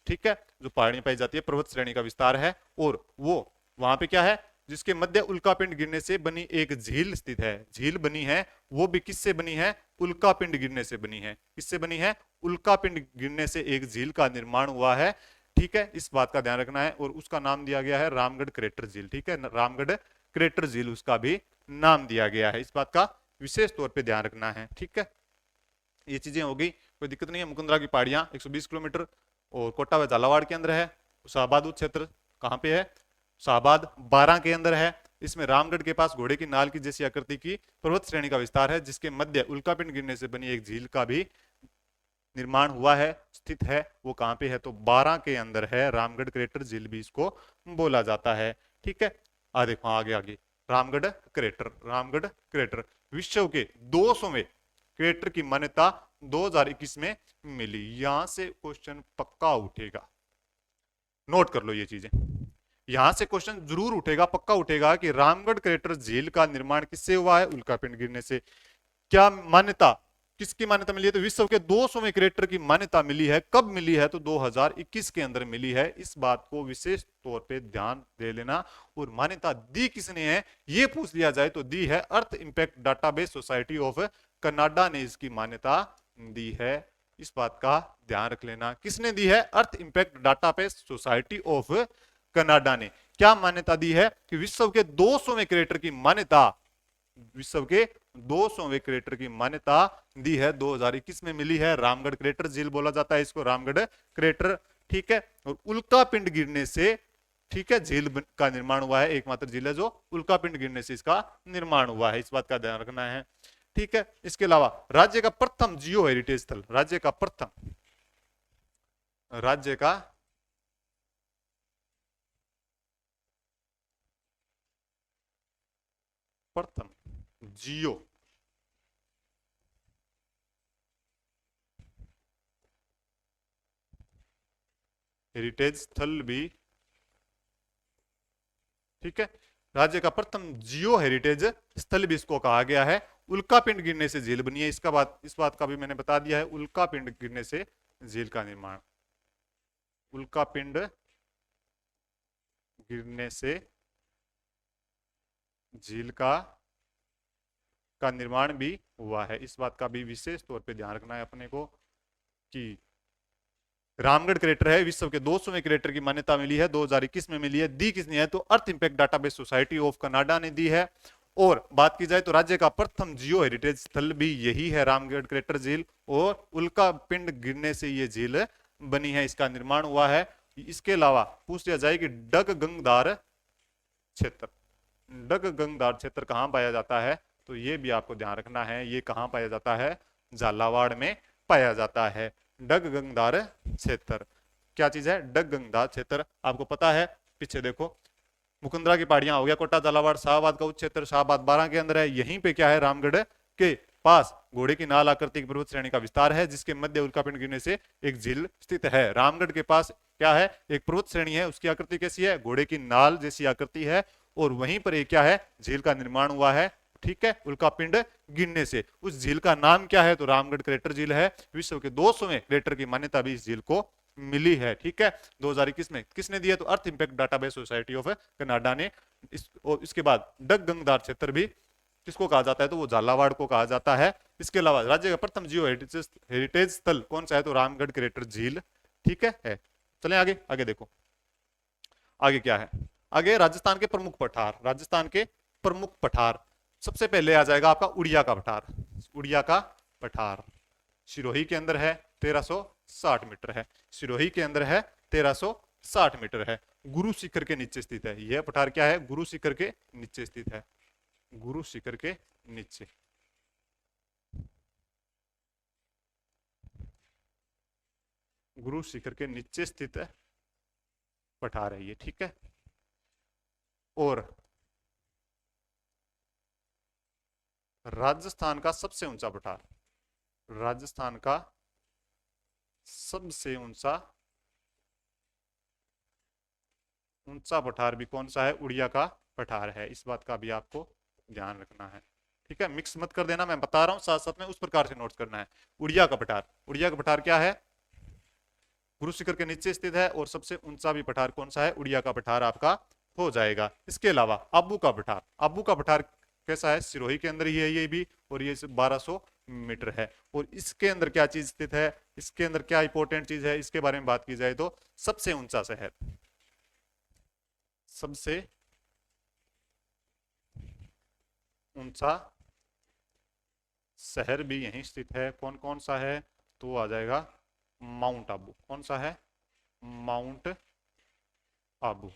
ठीक है, जो पहाड़ी पाई जाती है, पर्वत श्रेणी का विस्तार है। और वो वहां पे क्या है, जिसके मध्य उल्कापिंड गिरने से बनी एक झील स्थित है। झील बनी है, वो भी किससे बनी है, उल्कापिंड गिरने से बनी है। किससे बनी है, उल्कापिंड गिरने से एक झील का निर्माण हुआ है। ठीक है, इस बात का ध्यान रखना है। और उसका नाम दिया गया है रामगढ़ क्रेटर झील। ठीक है, रामगढ़ क्रेटर झील उसका भी नाम दिया गया है। इस बात का विशेष तौर पे ध्यान रखना है। ठीक है, ये चीजें हो गई, कोई दिक्कत नहीं है। मुकुंदरा की पहाड़ियां 120 किलोमीटर और कोटा व झालावाड़ के अंदर है। शाहबाद उच्च क्षेत्र कहाँ पे है, शाहबाद 12 के अंदर है। इसमें रामगढ़ के पास घोड़े की नाल की जैसी आकृति की पर्वत श्रेणी का विस्तार है, जिसके मध्य उल्कापिंड गिरने से बनी एक झील का भी निर्माण हुआ है, स्थित है। वो कहां पे है, तो 12 के अंदर है। रामगढ़ क्रेटर झील भी इसको बोला जाता है। ठीक है, देखो आगे आगे, रामगढ़ क्रेटर, रामगढ़ क्रेटर विश्व के 200वें क्रेटर की मान्यता 2021 में मिली। यहां से क्वेश्चन पक्का उठेगा, नोट कर लो ये चीजें। यहां से क्वेश्चन जरूर उठेगा, पक्का उठेगा कि रामगढ़ क्रेटर झील का निर्माण किससे हुआ है, उल्कापिंड गिरने से। क्या मान्यता, किसकी मान्यता मिली है, तो विश्व के 200वें क्रेटर की मान्यता मिली है। कब मिली है, तो 2021 के अंदर मिली है। इस बात को विशेष तौर पे ध्यान दे लेना। और मान्यता दी किसने है, ये पूछ लिया जाए तो दी है earth impact database society of Canada ने इसकी मान्यता दी है। इस बात का ध्यान रख लेना, किसने दी है, earth impact database society of Canada ने। क्या मान्यता दी है कि विश्व के 200वें क्रेटर की मान्यता, विश्व के 200वें क्रेटर की मान्यता दी है, 2021 में मिली है। रामगढ़ क्रेटर झील बोला जाता है इसको, रामगढ़ क्रेटर। ठीक है, और उल्कापिंड गिरने से, ठीक है, झील का निर्माण हुआ है। एकमात्र झील है जो उल्कापिंड गिरने से इसका निर्माण हुआ है। इस बात का ध्यान रखना है। ठीक है, इसके अलावा राज्य का प्रथम जियो हेरिटेज स्थल, राज्य का प्रथम, राज्य का प्रथम जियो हेरिटेज स्थल भी, ठीक है, राज्य का प्रथम जियो हेरिटेज स्थल भी इसको कहा गया है। उल्कापिंड गिरने से झील बनी है, इसका बात, इस बात का भी मैंने बता दिया है। उल्कापिंड गिरने से झील का निर्माण, उल्कापिंड गिरने से झील का निर्माण भी हुआ है। इस बात का भी विशेष तौर पे ध्यान रखना है अपने को कि रामगढ़ क्रेटर है, विश्व के 200वें क्रेटर की मान्यता मिली है, 2021 में मिली है। दी किसने है, तो earth impact database society of Canada ने दी है। और बात की जाए तो राज्य का प्रथम जियो हेरिटेज स्थल भी यही है, रामगढ़ क्रेटर झील। और उल्कापिंड गिरने से ये झील बनी है, इसका निर्माण हुआ है। इसके अलावा पूछ लिया जाए कि डगगंगदार क्षेत्र, डगगंगदार क्षेत्र कहां पाया जाता है, तो ये भी आपको ध्यान रखना है। ये कहां पाया जाता है, झालावाड़ में पाया जाता है। डगगंगदार क्षेत्र क्या चीज है, डगगंगदार क्षेत्र आपको पता है। पीछे देखो, मुकुंदरा की पहाड़ियां हो गया, कोटा झालावाड़, शाहबाद का उच्च क्षेत्र, शाहबाद 12 के अंदर है। यहीं पे क्या है, रामगढ़ के पास घोड़े की नाल आकृति की पर्वत श्रेणी का विस्तार है, जिसके मध्य उल्कापिंड गिरने से एक झील स्थित है। रामगढ़ के पास क्या है, एक पर्वत श्रेणी है, उसकी आकृति कैसी है, घोड़े की नाल जैसी आकृति है। और वहीं पर एक क्या है, झील का निर्माण हुआ है। ठीक है, उल्कापिंड गिरने से। उस झील का नाम क्या है, तो रामगढ़ क्रेटर झील है। विश्व के 200वें क्रेटर की मान्यता भी इस झील को मिली है। ठीक है, 2021 में किसने दिया, तो earth impact database society of Canada ने। और इसके बाद डगगंगदार क्षेत्र भी किसको कहा जाता है, तो वो झालावाड़ को कहा जाता है। इसके अलावा राज्य का प्रथम जियो हेरिटेज स्थल कौन सा है, तो रामगढ़ क्रेटर झील। ठीक है। चले आगे, आगे देखो, आगे क्या है, आगे राजस्थान के प्रमुख पठार, राजस्थान के प्रमुख पठार। सबसे पहले आ जाएगा आपका उड़िया का पठार, उड़िया का पठार सिरोही के अंदर है, 1360 मीटर है, सिरोही के अंदर है, 1360 मीटर है, गुरु शिखर के नीचे स्थित है। यह पठार क्या है, गुरु शिखर के नीचे स्थित है, गुरु शिखर के नीचे, गुरु शिखर के नीचे स्थित है पठार है ये, ठीक है। और राजस्थान का सबसे ऊंचा पठार, राजस्थान का सबसे ऊंचा ऊंचा पठार भी कौन सा है, उड़िया का पठार है। इस बात का भी आपको ध्यान रखना है, ठीक है। मिक्स मत कर देना, मैं बता रहा हूं साथ साथ में उस प्रकार से नोट्स करना है। उड़िया का पठार, उड़िया का पठार क्या है, गुरु शिखर के नीचे स्थित है, और सबसे ऊंचा भी पठार कौन सा है, उड़िया का पठार आपका हो जाएगा। इसके अलावा आबू का पठार, आबू का पठार कैसा है, सिरोही के अंदर ही है ये भी, और ये 1200 मीटर है। और इसके अंदर क्या चीज स्थित है, इसके अंदर क्या इंपॉर्टेंट चीज है, इसके बारे में बात की जाए तो सबसे ऊंचा शहर, सबसे ऊंचा शहर भी यहीं स्थित है। कौन कौन सा है, तो आ जाएगा माउंट आबू। कौन सा है, माउंट आबू,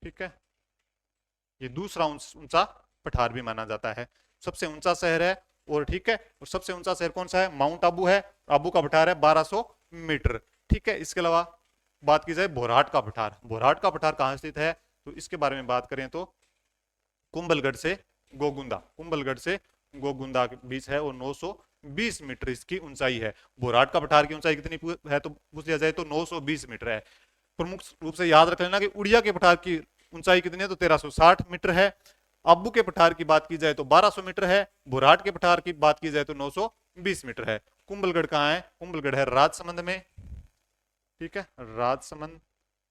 ठीक है। ये दूसरा ऊंचा पठार भी माना जाता है, सबसे ऊंचा शहर है, और ठीक है। और सबसे ऊंचा शहर कौन सा है, माउंट आबू है, आबू का पठार है 1200 मीटर, ठीक है। इसके अलावा बात की जाए भोराट का पठार, भोराट का पठार कहां स्थित है, तो इसके बारे में बात करें तो कुंभलगढ़ से गोगुंदा, कुंभलगढ़ से गोगुंदा के बीच है, और 920 मीटर इसकी ऊंचाई है। भोराट का पठार की ऊंचाई कितनी है, तो पूछ लिया जाए तो 920 मीटर है। प्रमुख रूप से याद रख लेना कि उड़िया के पठार की ऊंचाई कितनी है, तो 1360 मीटर है। आबू के पठार की बात की जाए तो 1200 मीटर है, भोराट के पठार की बात की जाए तो 920 मीटर है। कुंभलगढ़ कहाँ है, कुंभलगढ़ है राजसमंद में, ठीक है, राजसमंद।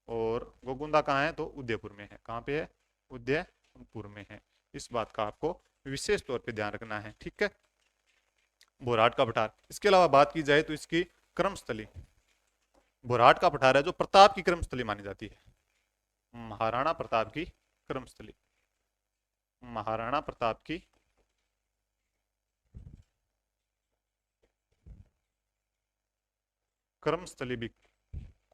और गोगुंदा कहाँ है, तो उदयपुर में है। कहाँ पे है, उदयपुर में है। इस बात का आपको विशेष तौर पे ध्यान रखना है, ठीक है। भोराट का पठार। इसके अलावा बात की जाए तो इसकी क्रमस्थली, भोराट का पठार है जो प्रताप की क्रमस्थली मानी जाती है, महाराणा प्रताप की क्रमस्थली, महाराणा प्रताप की क्रमस्थली भी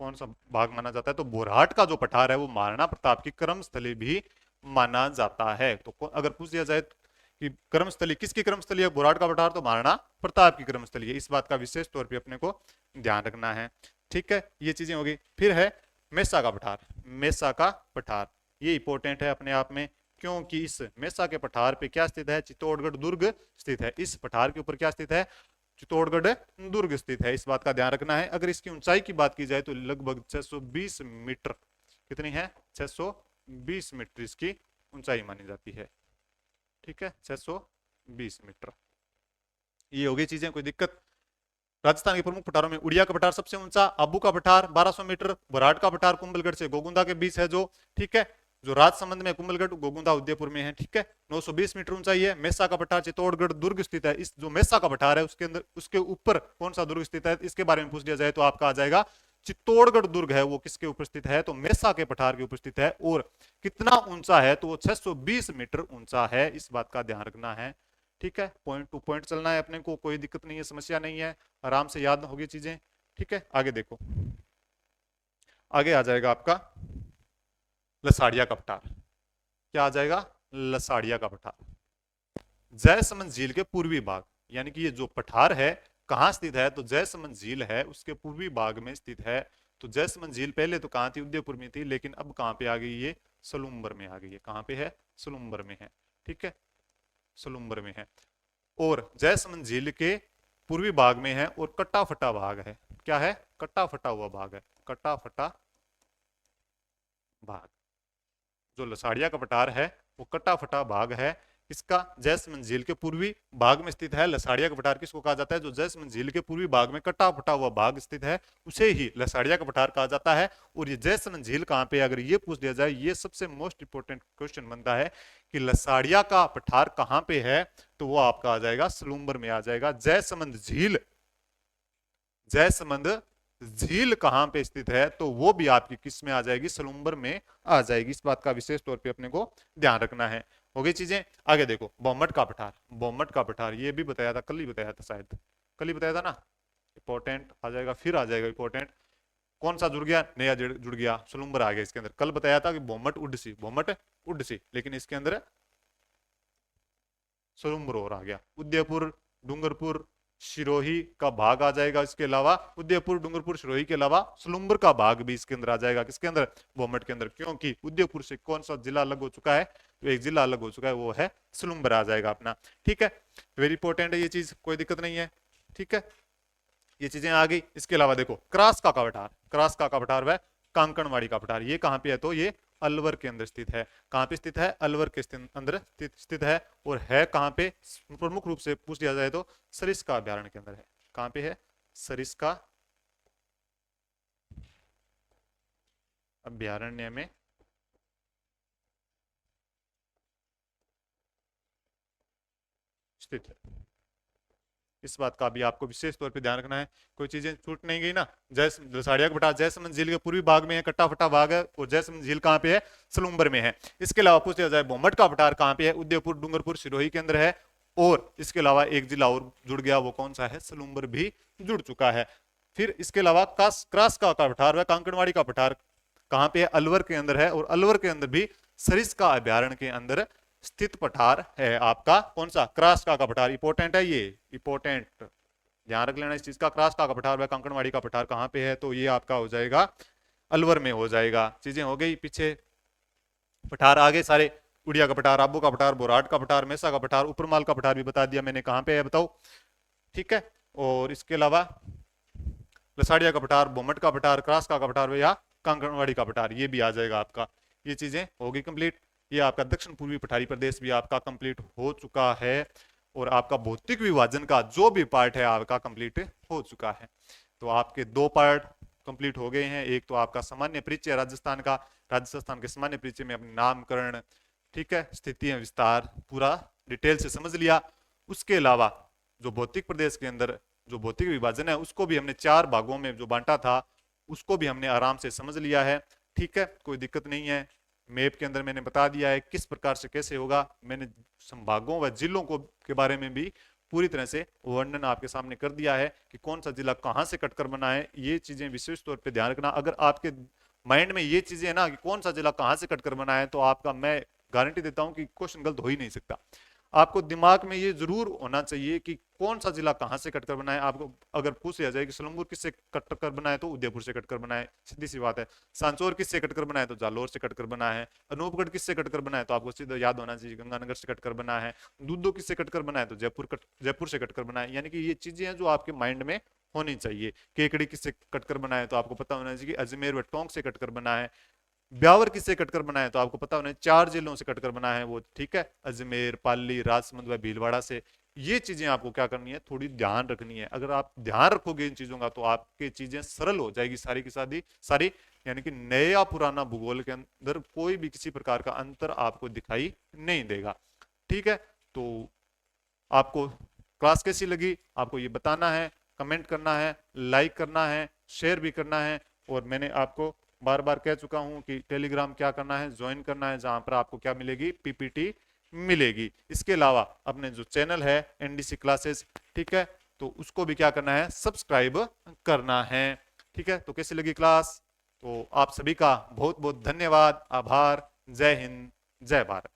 कौन सा भाग माना जाता है, तो भोराट का जो पठार है वो महाराणा प्रताप की क्रमस्थली भी माना जाता है। तो अगर पूछ दिया जाए कि क्रमस्थली किसकी क्रमस्थली है, भोराट का पठार, तो महाराणा प्रताप की क्रमस्थली है। इस बात का विशेष तौर पे अपने को ध्यान रखना है, ठीक है। ये चीजें होगी। फिर है मेसा का पठार, मेसा का पठार, ये इंपॉर्टेंट है अपने आप में, क्योंकि इस मेसा के पठार पे क्या स्थित है, चित्तौड़गढ़ दुर्ग स्थित है। इस पठार के ऊपर क्या स्थित है, चित्तौड़गढ़ दुर्ग स्थित है। इस बात का ध्यान रखना है। अगर इसकी ऊंचाई की बात की जाए तो लगभग 620 मीटर, कितनी है, 620 मीटर इसकी ऊंचाई मानी जाती है, ठीक है, 620 मीटर। ये होगी चीजें, कोई दिक्कत। राजस्थान के प्रमुख पठारों में उड़िया का पठार सबसे ऊंचा, आबू का पठार 1200 मीटर, भोराट का पठार कुंभलगढ़ से गोगुंदा के बीच है जो, ठीक है, जो राजसमंद में कुंभलगढ़ गोगुंदा उदयपुर में है, ठीक है, 920 मीटर ऊंचाई है। मेसा का पठार चित्तौड़गढ़ दुर्ग स्थित है। इस जो मेसा का पठार है उसके अंदर, उसके ऊपर कौन सा दुर्ग स्थित है, इसके बारे में पूछ लिया जाए तो आपका आ जाएगा चित्तौड़गढ़ दुर्ग है, वो किसके ऊपर स्थित है, तो मेसा के पठार के ऊपर स्थित है। और कितना ऊंचा है, तो वो 620 मीटर ऊंचा है। इस बात का ध्यान रखना है, ठीक है। पॉइंट टू पॉइंट चलना है अपने को, कोई दिक्कत नहीं है, समस्या नहीं है, आराम से याद होगी चीजें, ठीक है। आगे देखो, आगे आ जाएगा आपका लसाड़िया का पठार। क्या आ जाएगा, लसाड़िया का पठार जयसमंद झील के पूर्वी भाग, यानी कि ये जो पठार है कहां स्थित है, तो जयसमंद झील है उसके पूर्वी भाग में स्थित है। तो जयसमंद झील पहले तो कहां थी, उदयपुर में थी, लेकिन अब कहां पे आ गई, ये सलूम्बर में आ गई है। कहां पे है, सलूम्बर में है, ठीक है, सलूम्बर में है। और जयसमंद झील के पूर्वी भाग में है, और कट्टा फटा भाग है। क्या है, कट्टा फटा हुआ भाग है, कट्टा फटा भाग। जो लसाड़िया का पठार है वो कट्टा फटा भाग है, इसका जयसमंद झील के पूर्वी भाग में स्थित है। लसाड़िया का पठार किसको कहा जाता है, जो जयसमंद झील के पूर्वी भाग में कट्टा फटा हुआ भाग स्थित है, उसे ही लसाड़िया का पठार कहा जाता है। और ये जयसमंद झील कहां पे, अगर ये पूछ दिया जाए, ये सबसे मोस्ट इंपोर्टेंट क्वेश्चन बनता है कि लसाड़िया का पठार कहां पे है, तो वो आपका आ जाएगा सलूम्बर में आ जाएगा। जयसमंद झील, जयसमंद झील कहां पे स्थित है, तो वो भी आपकी किस में आ जाएगी, सलुम्बर में आ जाएगी। इस बात का विशेष तौर पे अपने को ध्यान रखना है। हो गई चीजें। आगे देखो, बोमट का पठार। बोमट का पठार ये भी बताया था, कल ही बताया था, शायद कल ही बताया था ना। इंपॉर्टेंट आ जाएगा, फिर आ जाएगा इंपॉर्टेंट। कौन सा जुड़ गया, नया जुड़ गया, सलुम्बर आ गया इसके अंदर। कल बताया था कि बोमट उड्डसी, बोमट उड्डसी, लेकिन इसके अंदर सलुम्बर और आ गया। उदयपुर, डूंगरपुर, सिरोही का भाग आ जाएगा। इसके अलावा उदयपुर, डूंगरपुर, सिरोही के अलावा सलुम्बर का भाग भी इसके अंदर आ जाएगा। किसके अंदर, बोमट के अंदर। क्योंकि उदयपुर से कौन सा जिला अलग हो चुका है, तो एक जिला अलग हो चुका है, वो है सलुम्बर आ जाएगा अपना। ठीक है, वेरी इंपॉर्टेंट है ये चीज, कोई दिक्कत नहीं है। ठीक है, ये चीजें आ गई। इसके अलावा देखो, क्रास का पठार। क्रास का पठार वह कांकणवाड़ी का पठार, ये कहां पे है, तो ये अलवर के अंदर स्थित है। कहां पे स्थित है, अलवर के अंदर स्थित है। और है कहां पे, प्रमुख रूप से पूछ लिया जाए तो सरिस्का अभ्यारण्य के अंदर है। कहां पे है, सरिस्का अभ्यारण्य में स्थित है। इस बात का भी आपको विशेष तौर पे ध्यान रखना है, कोई चीजें छूट नहीं गई ना। लसाड़िया का पठार जयसमंद झील के पूर्वी भाग में है, कट्टा फट्टा भाग है, और जयसमंद झील कहाँ पे है, सलुम्बर में है। इसके अलावा पूछ लिया जाए बोमट का पठार कहाँ पे है, उदयपुर, डूंगरपुर, सिरोही के अंदर है। और इसके अलावा एक जिला और जुड़ गया, वो कौन सा है, सलुम्बर भी जुड़ चुका है। फिर इसके अलावा क्रास का पठार व कांकणवाड़ी का पठार कहां पे है, अलवर के अंदर है। और अलवर के अंदर भी सरिस्का अभ्यारण्य के अंदर स्थित पठार है आपका, कौन सा, क्रास का पठार। इंपॉर्टेंट है ये, इंपॉर्टेंट, ध्यान रख लेना इस चीज का। क्रास का पठार व कांकणवाड़ी का पठार कहां पे है, तो ये आपका हो जाएगा अलवर में हो जाएगा। चीजें हो गई। पीछे पठार आगे सारे, उड़िया का पठार, आबू का पठार, बोराट का पठार, मेसा का पठार, उपरमाल का पठार भी बता दिया मैंने कहां पे है, बताओ। ठीक है, और इसके अलावा लसाड़िया का पठार, बोमट का पठार, क्रास का पठार या कांकणवाड़ी का पठार, ये भी आ जाएगा आपका। ये चीजें होगी कंप्लीट। ये आपका दक्षिण पूर्वी पठारी प्रदेश भी आपका कंप्लीट हो चुका है। और आपका भौतिक विभाजन का जो भी पार्ट है आपका कंप्लीट हो चुका है। तो आपके दो पार्ट कंप्लीट हो गए हैं। एक तो आपका सामान्य परिचय राजस्थान का, राजस्थान के सामान्य परिचय में अपने नामकरण, ठीक है, स्थिति विस्तार पूरा डिटेल से समझ लिया। उसके अलावा जो भौतिक प्रदेश के अंदर जो भौतिक विभाजन है, उसको भी हमने 4 भागों में जो बांटा था, उसको भी हमने आराम से समझ लिया है। ठीक है, कोई दिक्कत नहीं है। मैप के अंदर मैंने बता दिया है किस प्रकार से कैसे होगा। मैंने संभागों व जिलों को के बारे में भी पूरी तरह से वर्णन आपके सामने कर दिया है कि कौन सा जिला कहां से कटकर बना है। ये चीजें विशेष तौर पे ध्यान रखना। अगर आपके माइंड में ये चीजें है ना कि कौन सा जिला कहां से कटकर बना है, तो आपका मैं गारंटी देता हूं कि क्वेश्चन गलत हो ही नहीं सकता। आपको दिमाग में ये जरूर होना चाहिए कि कौन सा जिला कहां से कटकर बना है। आपको अगर पूछ लिया जाए कि सलुम्बुर किससे कटकर बना है, तो उदयपुर से कटकर बना है, सीधी सी बात है। सांचौर किससे कटकर बना है, तो जालोर से कटकर बना है। अनूपगढ़ किससे कटकर बना है, तो आपको सीधा याद होना चाहिए गंगानगर से कटकर बना है। दूधो किससे कटकर बना है, तो जयपुर से कटकर बना है। यानी कि ये चीजें हैं जो आपके माइंड में होनी चाहिए। केकड़ी किससे कटकर बना है, तो आपको पता होना चाहिए कि अजमेर व टोंक से कटकर बना है। ब्यावर किससे कटकर बना है, तो आपको पता होना है 4 जिलों से कटकर बना है वो, ठीक है, अजमेर, पाली, राजसमंद व भीलवाड़ा से। ये चीजें आपको क्या करनी है, थोड़ी ध्यान रखनी है। अगर आप ध्यान रखोगे इन चीजों का, तो आपके चीजें सरल हो जाएगी सारी की सारी। यानी कि नए या पुराना भूगोल के अंदर कोई भी किसी प्रकार का अंतर आपको दिखाई नहीं देगा। ठीक है, तो आपको क्लास कैसी लगी, आपको ये बताना है, कमेंट करना है, लाइक करना है, शेयर भी करना है। और मैंने आपको बार बार कह चुका हूं कि टेलीग्राम क्या करना है, ज्वाइन करना है, जहां पर आपको क्या मिलेगी, पीपीटी मिलेगी। इसके अलावा अपने जो चैनल है एनडीसी क्लासेस, ठीक है, तो उसको भी क्या करना है, सब्सक्राइब करना है। ठीक है, तो कैसी लगी क्लास, तो आप सभी का बहुत बहुत धन्यवाद, आभार। जय हिंद, जय भारत।